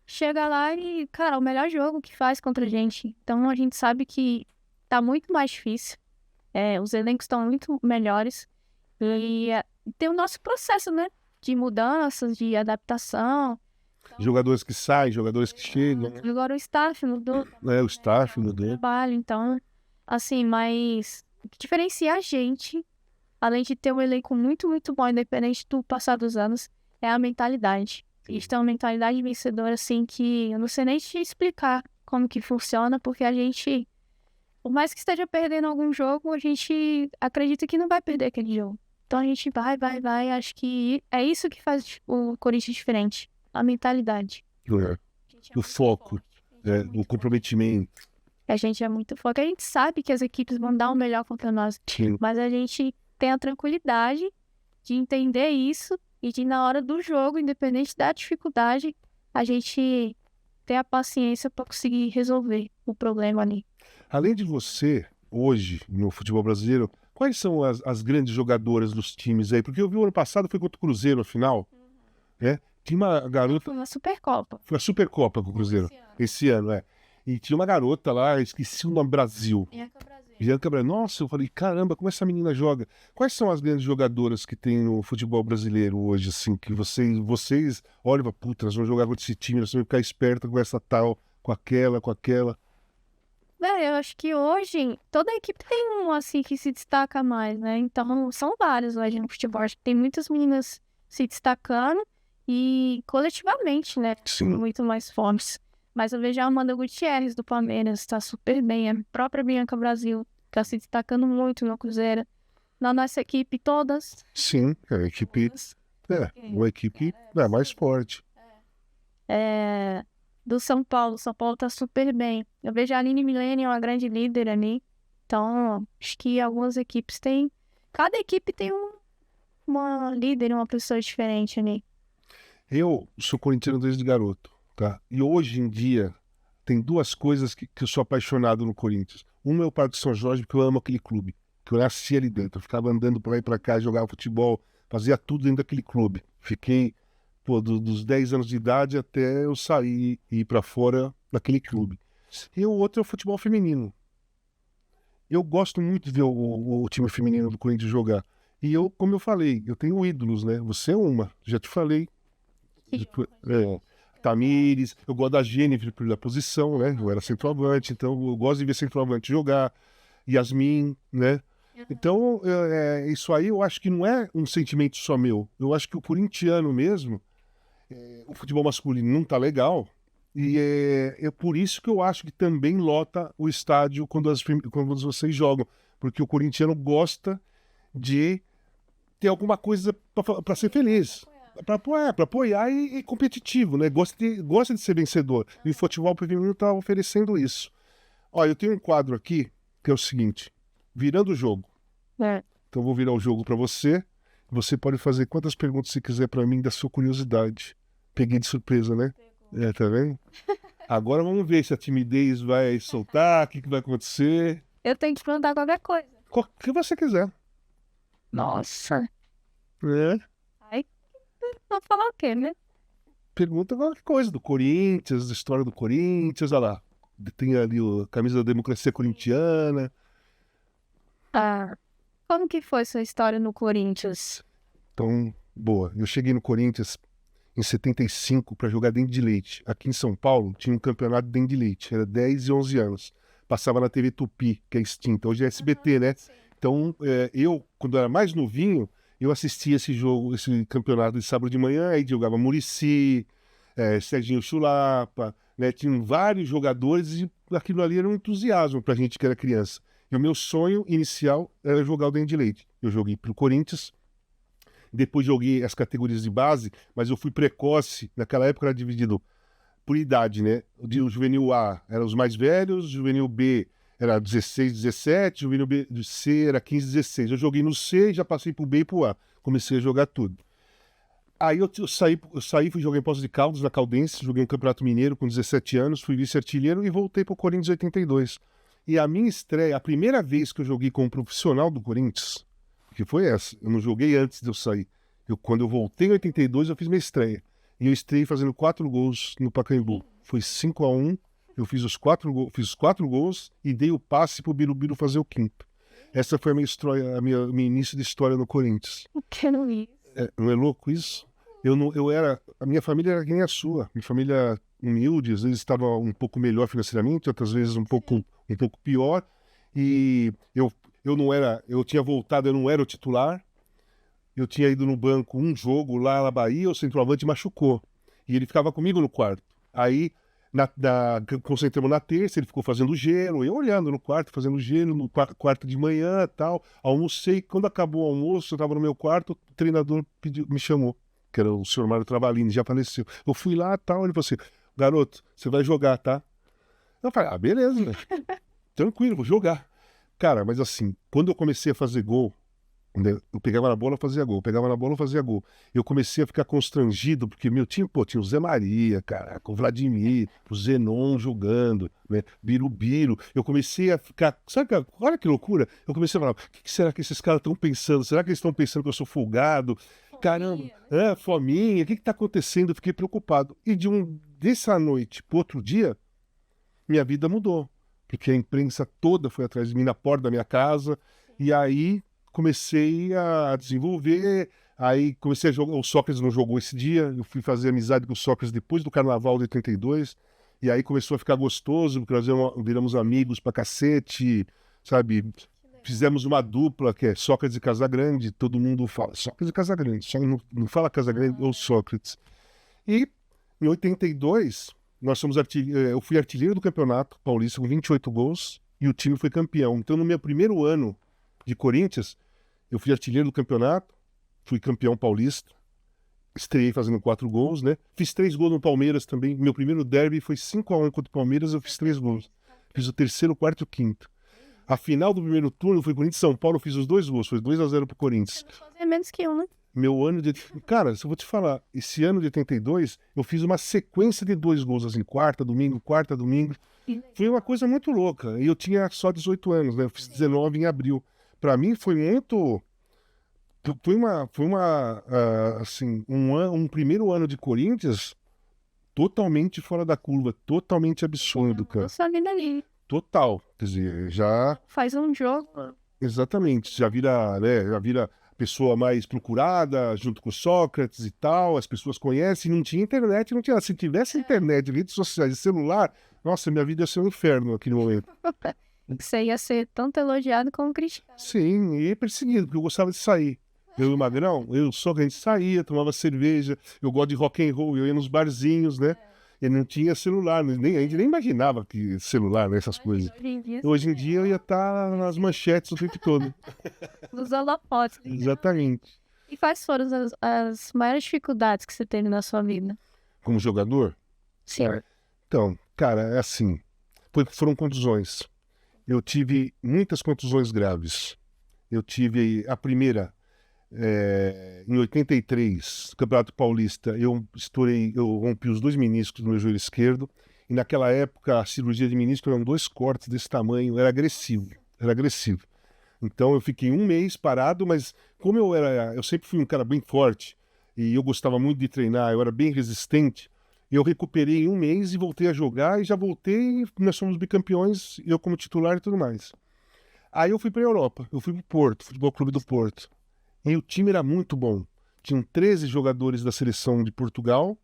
chega lá e, cara, o melhor jogo que faz contra a gente. Então, a gente sabe que tá muito mais difícil. Os elencos estão muito melhores. E tem o nosso processo, né? De mudanças, de adaptação. Jogadores que saem, jogadores que chegam. Agora o staff mudou. O staff mudou. Trabalho, então, assim, mas o que diferencia a gente, além de ter um elenco muito, muito bom, independente do passar dos anos, é a mentalidade. Eles têm uma mentalidade vencedora, assim, que eu não sei nem te explicar como que funciona, porque a gente, por mais que esteja perdendo algum jogo, a gente acredita que não vai perder aquele jogo. Então a gente vai. Acho que é isso que faz o Corinthians diferente. A mentalidade. O foco, o comprometimento. A gente é muito foco. A gente sabe que as equipes vão dar o melhor contra nós. Sim. Mas a gente tem a tranquilidade de entender isso e de, na hora do jogo, independente da dificuldade, a gente ter a paciência para conseguir resolver o problema ali. Além de você, hoje, no futebol brasileiro, Quais são as grandes jogadoras dos times aí? Porque eu vi o ano passado, foi contra o Cruzeiro, a final, né? Tinha uma garota... Foi uma Supercopa. Foi a Supercopa com o Cruzeiro. Esse ano, é. E tinha uma garota lá, esqueci o nome, Brasil. Bianca Brasil. Nossa, eu falei, caramba, como essa menina joga? Quais são as grandes jogadoras que tem no futebol brasileiro hoje, assim, que vocês olham e falam, puta, elas vão jogar com esse time, elas vão ficar espertas com essa tal, com aquela. Eu acho que hoje toda equipe tem um assim que se destaca mais, né? Então são vários hoje no futebol. Acho que tem muitas meninas se destacando e coletivamente, né? Sim. Muito mais fortes. Mas eu vejo a Amanda Gutierrez do Palmeiras, tá super bem. A própria Bianca Brasil tá se destacando muito no Cruzeiro. Na nossa equipe, todas. Sim, é a equipe. Uma equipe mais forte. Do São Paulo tá super bem. Eu vejo a Aline Milene, uma grande líder ali. Então, acho que algumas equipes têm... Cada equipe tem uma líder, uma pessoa diferente ali. Eu sou corintiano desde garoto, tá? E hoje em dia tem duas coisas que eu sou apaixonado no Corinthians. Uma é o Parque São Jorge, porque eu amo aquele clube. Que eu nasci ali dentro. Eu ficava andando por lá e pra cá, jogava futebol, fazia tudo dentro daquele clube. Fiquei, dos 10 anos de idade até eu sair e ir pra fora daquele clube. E o outro é o futebol feminino. Eu gosto muito de ver o time feminino do Corinthians jogar. E eu, como eu falei, eu tenho ídolos, né? Você é uma, já te falei. Tamires, eu gosto da Jennifer pela posição, né? Eu era centroavante, então eu gosto de ver centroavante jogar. Yasmin, né? Então, isso aí eu acho que não é um sentimento só meu. Eu acho que o corintiano mesmo, o futebol masculino não tá legal. E é por isso que eu acho que também lota o estádio quando vocês jogam. Porque o corintiano gosta de ter alguma coisa para ser feliz. Para apoiar e competitivo, né? Gosta de ser vencedor. E o futebol feminino está oferecendo isso. Olha, eu tenho um quadro aqui que é o seguinte: virando o jogo. Então eu vou virar o jogo para você. Você pode fazer quantas perguntas você quiser para mim da sua curiosidade. Peguei de surpresa, né? Tá vendo? Agora vamos ver se a timidez vai soltar, o que vai acontecer. Eu tenho que te perguntar qualquer coisa. O que você quiser. Nossa. É. Vou falar o quê, né? Pergunta qualquer coisa do Corinthians, da história do Corinthians, olha lá. Tem ali a camisa da democracia corintiana. Como que foi sua história no Corinthians? Então, boa. Eu cheguei no Corinthians em 75 para jogar dente de leite. Aqui em São Paulo tinha um campeonato de dente de leite. Era 10 e 11 anos. Passava na TV Tupi, que é extinta. Hoje é SBT, né? Sim. Então, eu, quando era mais novinho, eu assistia esse campeonato de sábado de manhã. Aí jogava Muricy, Serginho Chulapa, né? Tinham vários jogadores e aquilo ali era um entusiasmo pra gente que era criança. E o meu sonho inicial era jogar o dente de leite. Eu joguei pro Corinthians. Depois joguei as categorias de base, mas eu fui precoce. Naquela época era dividido por idade, né? O juvenil A era os mais velhos, o juvenil B era 16, 17, o juvenil C era 15, 16. Eu joguei no C e já passei pro B e pro A. Comecei a jogar tudo. Aí eu saí, fui jogar em Poços de Caldas, na Caldense, joguei no Campeonato Mineiro com 17 anos, fui vice-artilheiro e voltei pro Corinthians em 82. E a minha estreia, a primeira vez que eu joguei como profissional do Corinthians, que foi essa. Eu não joguei antes de eu sair. Quando eu voltei em 82, eu fiz minha estreia. E eu estreiei fazendo 4 gols no Pacaembu. Foi 5-1. Eu fiz os 4 gols e dei o passe pro Birubiru fazer o quinto. Essa foi a minha história, meu início de história no Corinthians. Quero ir. Não é louco isso? A minha família era que nem a sua. Minha família humilde, às vezes estava um pouco melhor financeiramente, outras vezes um pouco pior. E eu tinha voltado, eu não era o titular. Eu tinha ido no banco um jogo lá na Bahia, o centroavante machucou. E ele ficava comigo no quarto. Aí, concentramos na terça, ele ficou fazendo gelo, eu olhando no quarto, fazendo gelo, no quarto de manhã e tal. Almocei, quando acabou o almoço, eu estava no meu quarto, o treinador me chamou, que era o senhor Mário Travalini, já faleceu. Eu fui lá e tal, ele falou assim: garoto, você vai jogar, tá? Eu falei, beleza, né? Tranquilo, vou jogar. Cara, mas assim, quando eu comecei a fazer gol, né? Eu pegava na bola, fazia gol. Pegava na bola, fazia gol. Eu comecei a ficar constrangido, porque meu time, pô, tinha o Zé Maria, cara, o Vladimir, o Zenon jogando, né? Birubiru. Eu comecei a ficar. Sabe, olha que loucura. Eu comecei a falar: o que será que esses caras estão pensando? Será que eles estão pensando que eu sou folgado? Caramba, fominha, o que está acontecendo? Eu fiquei preocupado. E dessa noite pro outro dia, minha vida mudou. Porque a imprensa toda foi atrás de mim na porta da minha casa. E aí comecei a desenvolver. Aí comecei a jogar. O Sócrates não jogou esse dia. Eu fui fazer amizade com o Sócrates depois do Carnaval de 82. E aí começou a ficar gostoso, porque nós viramos amigos pra cacete, sabe? Fizemos uma dupla que é Sócrates e Casagrande. Todo mundo fala Sócrates e Casagrande. Só não fala Casagrande ou Sócrates. E em 82, eu fui artilheiro do Campeonato Paulista com 28 gols e o time foi campeão. Então, no meu primeiro ano de Corinthians, eu fui artilheiro do campeonato, fui campeão paulista, estreiei fazendo 4 gols, né? Fiz 3 gols no Palmeiras também. Meu primeiro derby foi 5-1 contra o Palmeiras, eu fiz 3 gols. Fiz o terceiro, quarto e o quinto. A final do primeiro turno foi Corinthians e São Paulo, eu fiz os 2 gols, foi 2-0 pro Corinthians. Fazer menos que um, né? Meu ano de... Cara, se eu vou te falar, esse ano de 82, eu fiz uma sequência de 2 gols, assim, quarta, domingo. Foi uma coisa muito louca. E eu tinha só 18 anos, né? Eu fiz 19 em abril. Pra mim foi muito... assim, um primeiro ano de Corinthians totalmente fora da curva, totalmente absurdo, cara. Nossa vida ali. Total. Quer dizer, já... Faz um jogo. Exatamente. Já vira pessoa mais procurada, junto com Sócrates e tal, as pessoas conhecem, não tinha internet, não tinha. Se tivesse internet, redes sociais e celular, nossa, minha vida ia ser um inferno naquele momento. Você ia ser tanto elogiado como criticado. Sim, e perseguido, porque eu gostava de sair. Eu e o Magrão, só que a gente saía, tomava cerveja, eu gosto de rock and roll, eu ia nos barzinhos, né? E não tinha celular, a gente nem imaginava que celular, né, essas coisas. Hoje em dia eu ia estar nas manchetes o tempo todo. Nos holofotes. Exatamente. E quais foram as maiores dificuldades que você teve na sua vida? Como jogador? Sim. Então, cara, é assim, foram contusões. Eu tive muitas contusões graves. Eu tive a primeira, em 83, Campeonato Paulista, eu rompi os 2 meniscos do meu joelho esquerdo. E naquela época, a cirurgia de menisco eram 2 cortes desse tamanho, era agressivo. Então eu fiquei 1 mês parado, mas como eu sempre fui um cara bem forte e eu gostava muito de treinar, eu era bem resistente, eu recuperei em 1 mês e voltei a jogar e já voltei, nós fomos bicampeões, eu como titular e tudo mais. Aí eu fui para a Europa, eu fui para o Porto, Futebol Clube do Porto. E o time era muito bom. Tinham 13 jogadores da seleção de Portugal.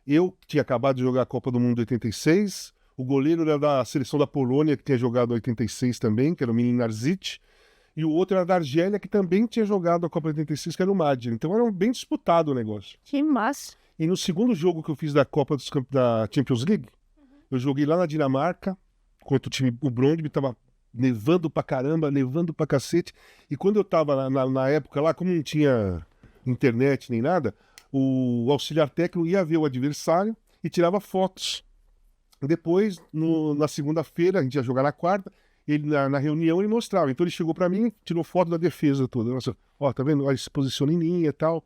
Eu tinha acabado de jogar a Copa do Mundo de 86. O goleiro era da seleção da Polônia, que tinha jogado em 86 também, que era o Milin Narzic. E o outro era da Argélia, que também tinha jogado a Copa de 86, que era o Madjer. Então era bem disputado o negócio. Que massa. E no segundo jogo que eu fiz da Copa da Champions League, eu joguei lá na Dinamarca, contra o Brøndby, estava nevando pra caramba, nevando pra cacete. E quando eu tava na época lá, como não tinha internet nem nada, o auxiliar técnico ia ver o adversário e tirava fotos. Depois, na segunda-feira, a gente ia jogar na quarta, ele na reunião ele mostrava. Então ele chegou pra mim, tirou foto da defesa toda. Nossa, ó, tá vendo? Ó, ele se posiciona em linha e tal.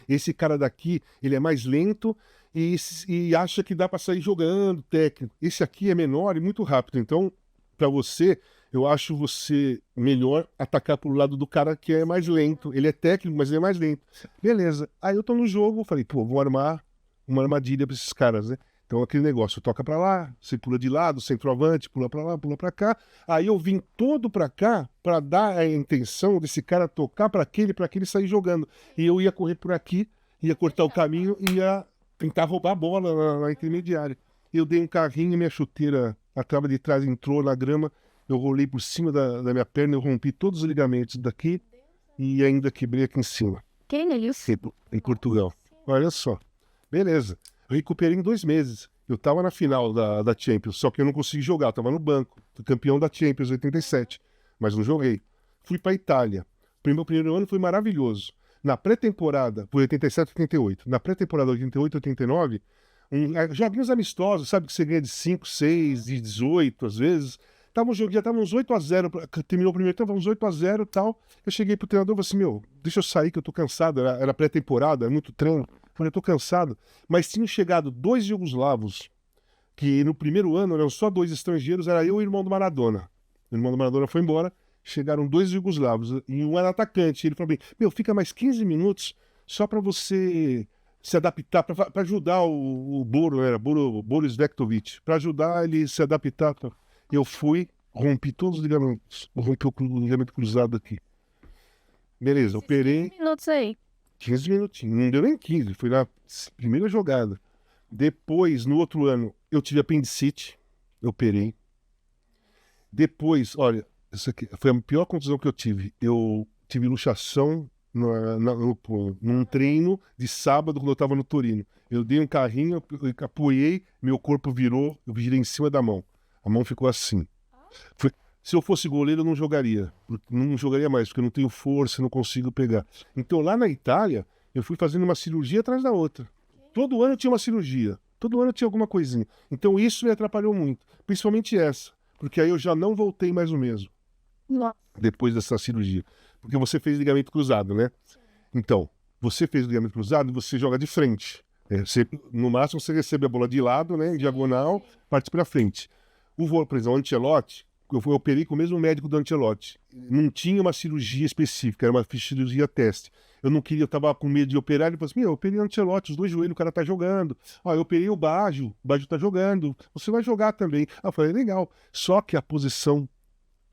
Esse cara daqui, ele é mais lento e acha que dá pra sair jogando, técnico. Esse aqui é menor e muito rápido. Então, pra você, eu acho você melhor atacar pro lado do cara que é mais lento. Ele é técnico, mas ele é mais lento. Beleza. Aí eu tô no jogo, falei, pô, vou armar uma armadilha pra esses caras, né? Então aquele negócio, toca pra lá, você pula de lado, centroavante, pula pra lá, pula pra cá. Aí eu vim todo pra cá pra dar a intenção desse cara tocar pra aquele sair jogando. E eu ia correr por aqui, ia cortar o caminho e ia tentar roubar a bola na intermediária. Eu dei um carrinho e minha chuteira, a trava de trás entrou na grama, eu rolei por cima da minha perna, eu rompi todos os ligamentos daqui e ainda quebrei aqui em cima. Que isso? Em Portugal. Olha só. Beleza. Eu recuperei em 2 meses. Eu tava na final da Champions, só que eu não consegui jogar, eu tava no banco. Fui campeão da Champions 87, mas não joguei. Fui pra Itália. Meu primeiro ano foi maravilhoso. Na pré-temporada, foi 87, 88. Na pré-temporada 88, 89, joguinhos amistosos, sabe que você ganha de 5, 6, de 18 às vezes. Já tava uns 8-0, terminou o primeiro tempo, uns 8-0 e tal. Eu cheguei pro treinador e falei assim, meu, deixa eu sair que eu tô cansado, era pré-temporada, é muito treino. Eu falei, eu tô cansado. Mas tinham chegado 2 jugoslavos, que no primeiro ano eram só 2 estrangeiros, era eu e o irmão do Maradona. O irmão do Maradona foi embora, chegaram 2 jugoslavos, e um era atacante. Ele falou bem, meu, fica mais 15 minutos só para você se adaptar, para ajudar o Boro, era Boris Vektovic, para ajudar ele a se adaptar. Eu fui, rompi todos os ligamentos, rompi o ligamento cruzado aqui. Beleza, operei 15 minutos aí. 15 minutinhos, não deu nem 15, foi na primeira jogada. Depois, no outro ano, eu tive apendicite, eu operei. Depois, olha, isso aqui foi a pior contusão que eu tive. Eu tive luxação num treino de sábado quando eu estava no Torino. Eu dei um carrinho, eu apoiei, meu corpo virou, eu virei em cima da mão. A mão ficou assim. Se eu fosse goleiro, eu não jogaria. Não jogaria mais, porque eu não tenho força, não consigo pegar. Então, lá na Itália, eu fui fazendo uma cirurgia atrás da outra. Todo ano eu tinha uma cirurgia. Todo ano eu tinha alguma coisinha. Então, isso me atrapalhou muito. Principalmente essa. Porque aí eu já não voltei mais o mesmo. Nossa. Depois dessa cirurgia. Porque você fez ligamento cruzado, né? Então, você fez ligamento cruzado e você joga de frente. No máximo, você recebe a bola de lado, né? Em diagonal, parte para frente. Por exemplo, o Ancelotti, eu operei com o mesmo médico do Ancelotti. Não tinha uma cirurgia específica, era uma cirurgia teste. Eu não queria, eu estava com medo de operar. Ele falou assim, eu operei o Ancelotti, os 2 joelhos, o cara tá jogando. Ó, eu operei o Baggio tá jogando. Você vai jogar também. Eu falei, legal. Só que a posição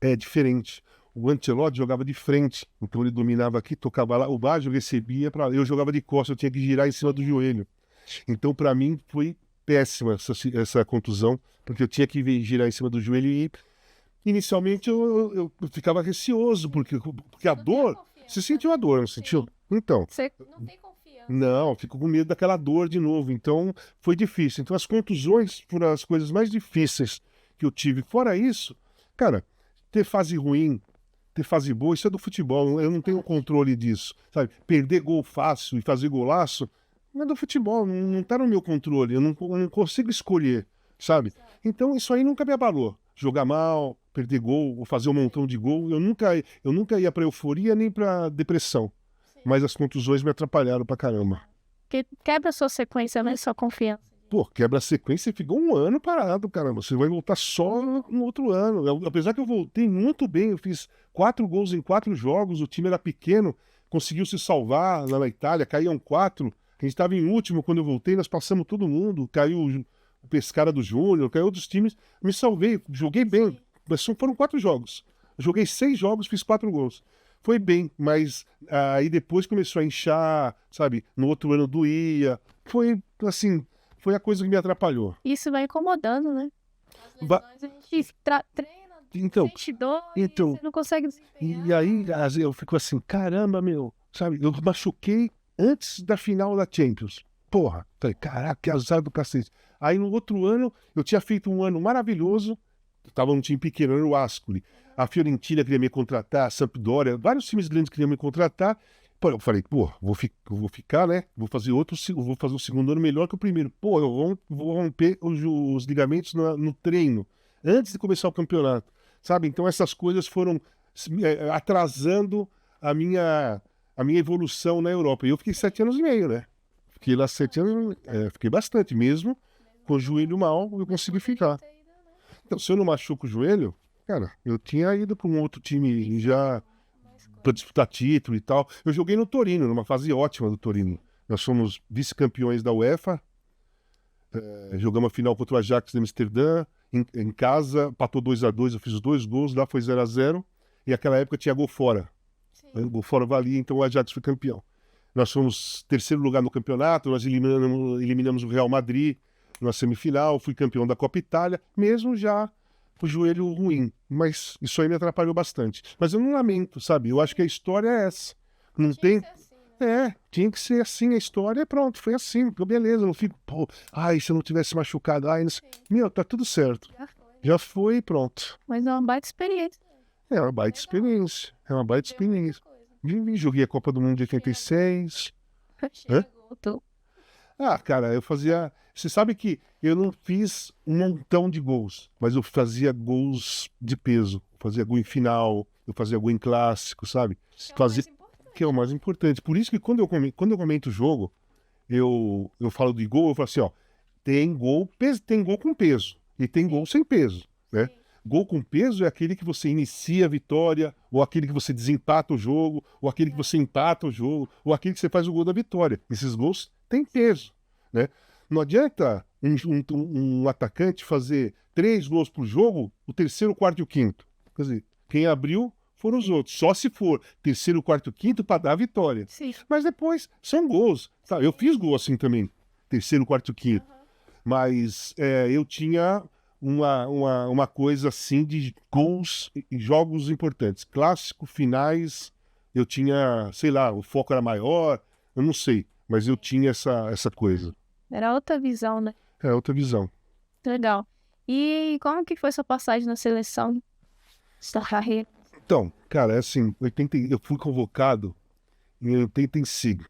é diferente. O Ancelotti jogava de frente, então ele dominava aqui, tocava lá. O Baggio recebia, eu jogava de costas, eu tinha que girar em cima do joelho. Então, para mim, foi péssima essa contusão, porque eu tinha que girar em cima do joelho e inicialmente eu ficava receoso, porque a dor... Você sentiu a dor, não sentiu? Então... Você não tem confiança. Não, fico com medo daquela dor de novo. Então, foi difícil. Então, as contusões foram as coisas mais difíceis que eu tive. Fora isso, cara, ter fase ruim, ter fase boa, isso é do futebol. Eu não tenho controle disso, sabe? Perder gol fácil e fazer golaço, não é do futebol, não tá no meu controle. Eu não consigo escolher, sabe? Então, isso aí nunca me abalou. Jogar mal, perder gol, ou fazer um montão de gol, eu nunca ia pra euforia nem pra depressão. Mas as contusões me atrapalharam pra caramba. Porque quebra a sua sequência, né? Sua confiança. Pô, quebra a sequência e ficou um ano parado, caramba. Você vai voltar só no outro ano. Apesar que eu voltei muito bem, eu fiz 4 gols em 4 jogos, o time era pequeno, conseguiu se salvar lá na Itália, caíam 4. A gente estava em último quando eu voltei, nós passamos todo mundo, caiu o Pescara do Júnior, caiu outros times. Me salvei, joguei bem, mas foram 4 jogos. Eu joguei 6 jogos, fiz 4 gols. Foi bem, mas aí depois começou a inchar, sabe? No outro ano doía. Foi assim, foi a coisa que me atrapalhou. Isso vai incomodando, né? As lesões, a gente treina, Então, sente dor e você não consegue desempenhar. E aí eu fico assim, caramba, meu, sabe? Eu machuquei antes da final da Champions. Porra, falei, caraca, que azar do cacete. Aí no outro ano, eu tinha feito um ano maravilhoso, estava num time pequeno, era o Ascoli. A Fiorentina queria me contratar, a Sampdoria, vários times grandes queriam me contratar. Pô, eu falei, pô, vou ficar, né? Vou fazer o segundo ano melhor que o primeiro. Pô, eu vou romper os ligamentos no treino, antes de começar o campeonato, sabe? Então essas coisas foram atrasando a minha evolução na Europa. E eu fiquei 7 anos e meio, né? Fiquei lá 7 anos, fiquei bastante mesmo. Com o joelho mal, eu consegui ficar. Então, se eu não machuco o joelho, cara, eu tinha ido para um outro time já para disputar título e tal. Eu joguei no Torino, numa fase ótima do Torino. Nós fomos vice-campeões da UEFA, jogamos a final contra o Ajax de Amsterdã, em casa, empatou 2-2, eu fiz os 2 gols, lá foi 0-0, e naquela época tinha gol fora. Gol fora valia, então o Ajax foi campeão. Nós fomos terceiro lugar no campeonato, nós eliminamos o Real Madrid na semifinal, fui campeão da Copa Itália, mesmo já com o joelho ruim. Mas isso aí me atrapalhou bastante. Mas eu não lamento, sabe? Eu acho que a história é essa. Não tem... tinha que ser assim a história e pronto, foi assim. Beleza, não fico, pô, ai, se eu não tivesse machucado, ai, não sei. Meu, tá tudo certo. Já foi e pronto. Mas é uma baita experiência. É uma baita experiência. É uma baita experiência. Joguei a Copa do Mundo de 86. Ah, cara, eu fazia. Você sabe que eu não fiz um montão de gols, mas eu fazia gols de peso. Eu fazia gol em final, eu fazia gol em clássico, sabe? Fazia... Que é o mais importante. Por isso que quando eu comento o jogo, eu falo de gol, eu falo assim, ó, tem gol com peso e tem gol sem peso, né? Gol com peso é aquele que você inicia a vitória, ou aquele que você desempata o jogo, ou aquele que você empata o jogo, ou aquele que você faz o gol da vitória. Esses gols têm peso, né? Não adianta um atacante fazer 3 gols por jogo, o terceiro, o quarto e o quinto. Quer dizer, quem abriu foram os outros. Só se for terceiro, quarto e quinto para dar a vitória. Sim. Mas depois são gols. Tá? Eu fiz gol assim também, terceiro, quarto e quinto. Mas eu tinha uma coisa assim de gols e jogos importantes. Clássico, finais, eu tinha, sei lá, o foco era maior, eu não sei, mas eu tinha essa coisa. Era outra visão, né? É outra visão. Legal. E como que foi sua passagem na seleção? Sua carreira? Então, cara, é assim, eu fui convocado em 85.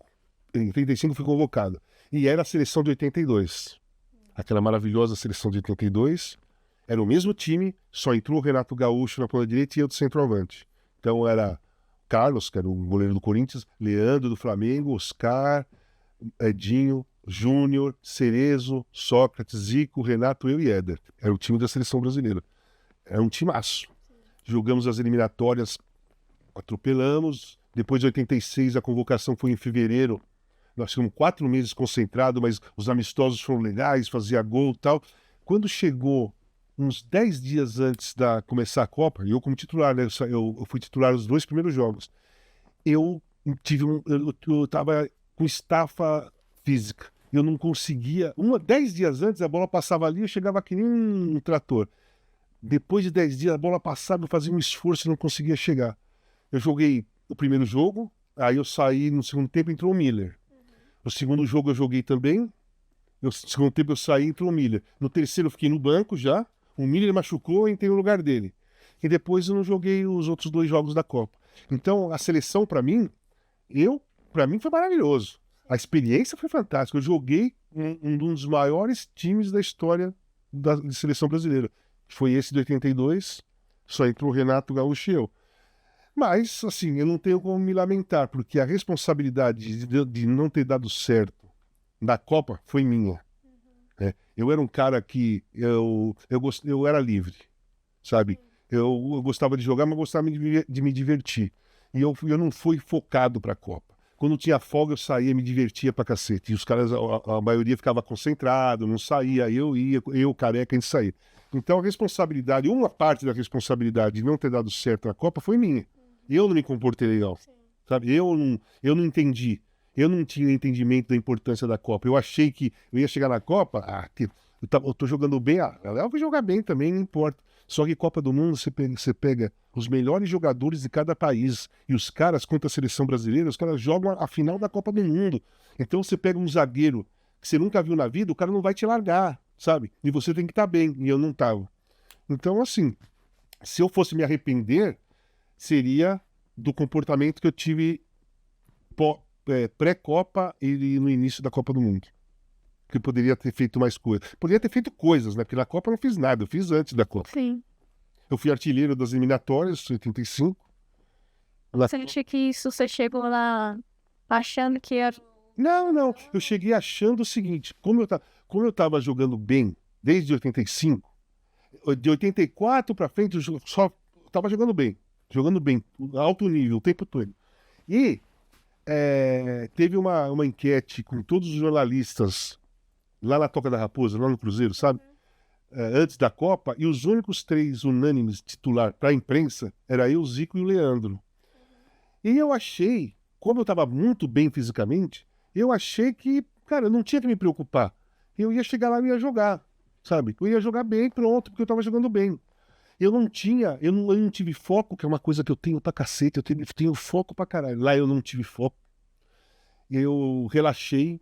Em 85 eu fui convocado. E era a seleção de 82. Aquela maravilhosa seleção de 82. Era o mesmo time, só entrou o Renato Gaúcho na ponta direita e eu do centroavante. Então era Carlos, que era o goleiro do Corinthians, Leandro do Flamengo, Oscar, Edinho, Júnior, Cerezo, Sócrates, Zico, Renato, eu e Éder. Era o time da seleção brasileira. Era um timaço. Jogamos as eliminatórias, atropelamos. Depois de 86, a convocação foi em fevereiro. Nós ficamos 4 meses concentrados, mas os amistosos foram legais, fazia gol e tal. Quando chegou uns 10 dias antes da começar a Copa, eu como titular, né? Eu fui titular os 2 primeiros jogos. Eu estava com estafa física. Eu não conseguia. 10 dias antes, a bola passava ali, eu chegava que nem um trator. Depois de 10 dias, a bola passava, eu fazia um esforço e não conseguia chegar. Eu joguei o primeiro jogo, aí eu saí no segundo tempo, entrou o Miller. No segundo jogo eu joguei também. No segundo tempo eu saí, entrou o Miller. No terceiro eu fiquei no banco já. O Miller machucou e entrei no lugar dele. E depois eu não joguei os outros 2 jogos da Copa. Então a seleção para mim foi maravilhoso. A experiência foi fantástica. Eu joguei um dos maiores times da história da seleção brasileira. Foi esse de 82. Só entrou o Renato Gaúcho e eu. Mas, assim, eu não tenho como me lamentar, porque a responsabilidade de não ter dado certo na Copa foi minha. Né? Eu era um cara que eu era livre, sabe? Eu gostava de jogar, mas gostava de me divertir. E eu não fui focado para a Copa. Quando tinha folga, eu saía, me divertia pra cacete. E os caras, a maioria ficava concentrado, não saía. Eu, Careca, a gente saía. Então a responsabilidade, uma parte da responsabilidade de não ter dado certo na Copa foi minha. Eu não me comportei legal, sabe? Eu não entendi. Eu não tinha entendimento da importância da Copa. Eu achei que eu ia chegar na Copa, eu tô jogando bem, eu vou jogar bem também, não importa. Só que Copa do Mundo, você pega os melhores jogadores de cada país. E os caras, contra a seleção brasileira, os caras jogam a final da Copa do Mundo. Então você pega um zagueiro que você nunca viu na vida, o cara não vai te largar, sabe? E você tem que estar bem, e eu não estava. Então, assim, se eu fosse me arrepender, seria do comportamento que eu tive pré-Copa e no início da Copa do Mundo. Que eu poderia ter feito mais coisas. Poderia ter feito coisas, né? Porque na Copa eu não fiz nada, eu fiz antes da Copa. Sim. Eu fui artilheiro das eliminatórias, 85. Você acha que isso você chegou lá achando que era... Não. Eu cheguei achando o seguinte, como eu tava jogando bem desde 85, de 84 para frente, eu só tava jogando bem, alto nível, o tempo todo. E teve uma enquete com todos os jornalistas lá na Toca da Raposa, lá no Cruzeiro, sabe? Antes da Copa, e os únicos 3 unânimes titular para a imprensa era eu, o Zico e o Leandro. E eu achei, como eu estava muito bem fisicamente, eu achei que, cara, eu não tinha que me preocupar. Eu ia chegar lá e ia jogar, sabe? Eu ia jogar bem, pronto, porque eu estava jogando bem. Eu não tive foco, que é uma coisa que eu tenho pra cacete, eu tenho foco pra caralho. Lá eu não tive foco. Eu relaxei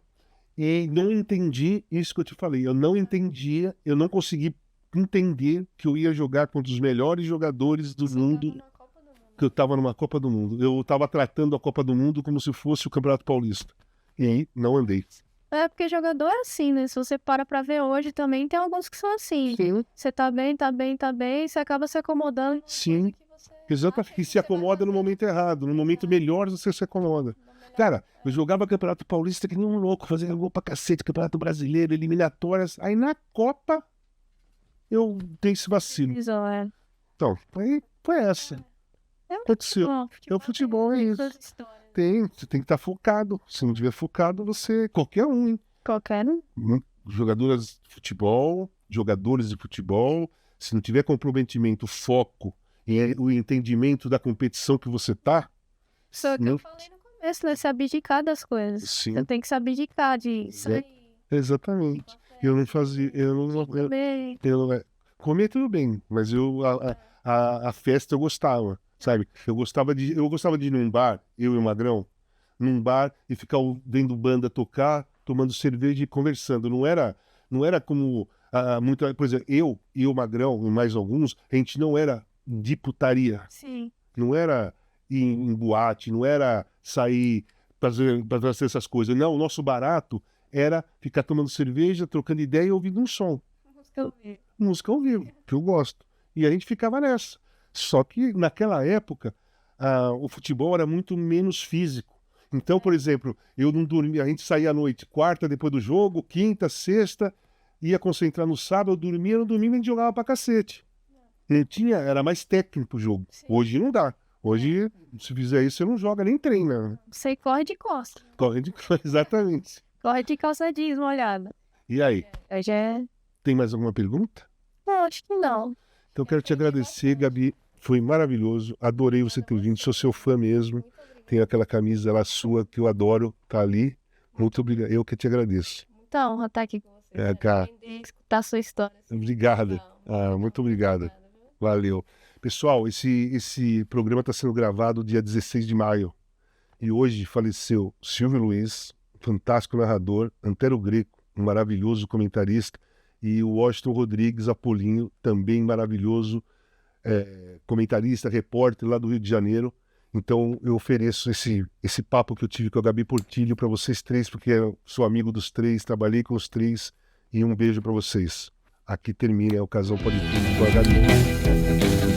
e não entendi isso que eu te falei. Eu não entendia, eu não consegui entender que eu ia jogar contra os melhores jogadores do mundo, que eu estava numa Copa do Mundo. Eu estava tratando a Copa do Mundo como se fosse o Campeonato Paulista. E aí, não andei. É porque jogador é assim, né? Se você para pra ver hoje também, tem alguns que são assim. Sim. Você tá bem, você acaba se acomodando. Sim. Exatamente. Que se acomoda no momento errado. No momento melhor você se acomoda. Cara, eu jogava Campeonato Paulista que nem um louco, fazia gol pra cacete, Campeonato Brasileiro, eliminatórias. Aí na Copa eu dei esse vacilo. É. Então, aí foi essa. Aconteceu. É o futebol, é isso. Você tem que estar focado. Se não tiver focado, você. Qualquer um, hein? Qualquer um. Jogadores de futebol, se não tiver comprometimento, foco e o entendimento da competição que você tá. Só que eu falei no começo, né? Se abdicar das coisas. Sim. Você tem que se abdicar de sair. Exatamente. Eu não fazia. Comer tudo bem, mas a festa eu gostava, sabe? Eu gostava de ir num bar, eu e o Magrão, num bar e ficar vendo banda tocar, tomando cerveja e conversando. Não era como por exemplo, eu e o Magrão e mais alguns, a gente não era de putaria. Sim. Não era ir em boate, não era sair para fazer essas coisas. Não, o nosso barato era ficar tomando cerveja, trocando ideia e ouvindo um som. Música ao vivo, que eu gosto. E a gente ficava nessa. Só que naquela época, o futebol era muito menos físico. Então, por exemplo, eu não dormia, a gente saía à noite, quarta depois do jogo, quinta, sexta, ia concentrar no sábado, eu dormia, no domingo a gente jogava pra cacete. Não tinha, era mais técnico o jogo. Sim. Hoje não dá. Hoje, se fizer isso, você não joga nem treina. Você corre de costas. Corre de costas, exatamente. Corre de calça jeans molhada. E aí? Tem mais alguma pergunta? Não, acho que não. Então, quero te agradecer, Gabi. Foi maravilhoso. Adorei você ter vindo. Sou seu fã mesmo. Tenho aquela camisa lá sua que eu adoro. Tá ali. Muito obrigado. Eu que te agradeço. Muita honra estar aqui com você. Cara. Escutar a sua história. Obrigada. Muito obrigada. Valeu. Pessoal, esse programa está sendo gravado dia 16 de maio. E hoje faleceu Silvio Luiz, fantástico narrador, Antero Greco, um maravilhoso comentarista, e o Washington Rodrigues Apolinho, também maravilhoso comentarista, repórter lá do Rio de Janeiro. Então eu ofereço esse papo que eu tive com a Gabi Portillo para vocês três, porque eu sou amigo dos três, trabalhei com os três, e um beijo para vocês. Aqui termina o Casal Pode Tudo com a Gabi.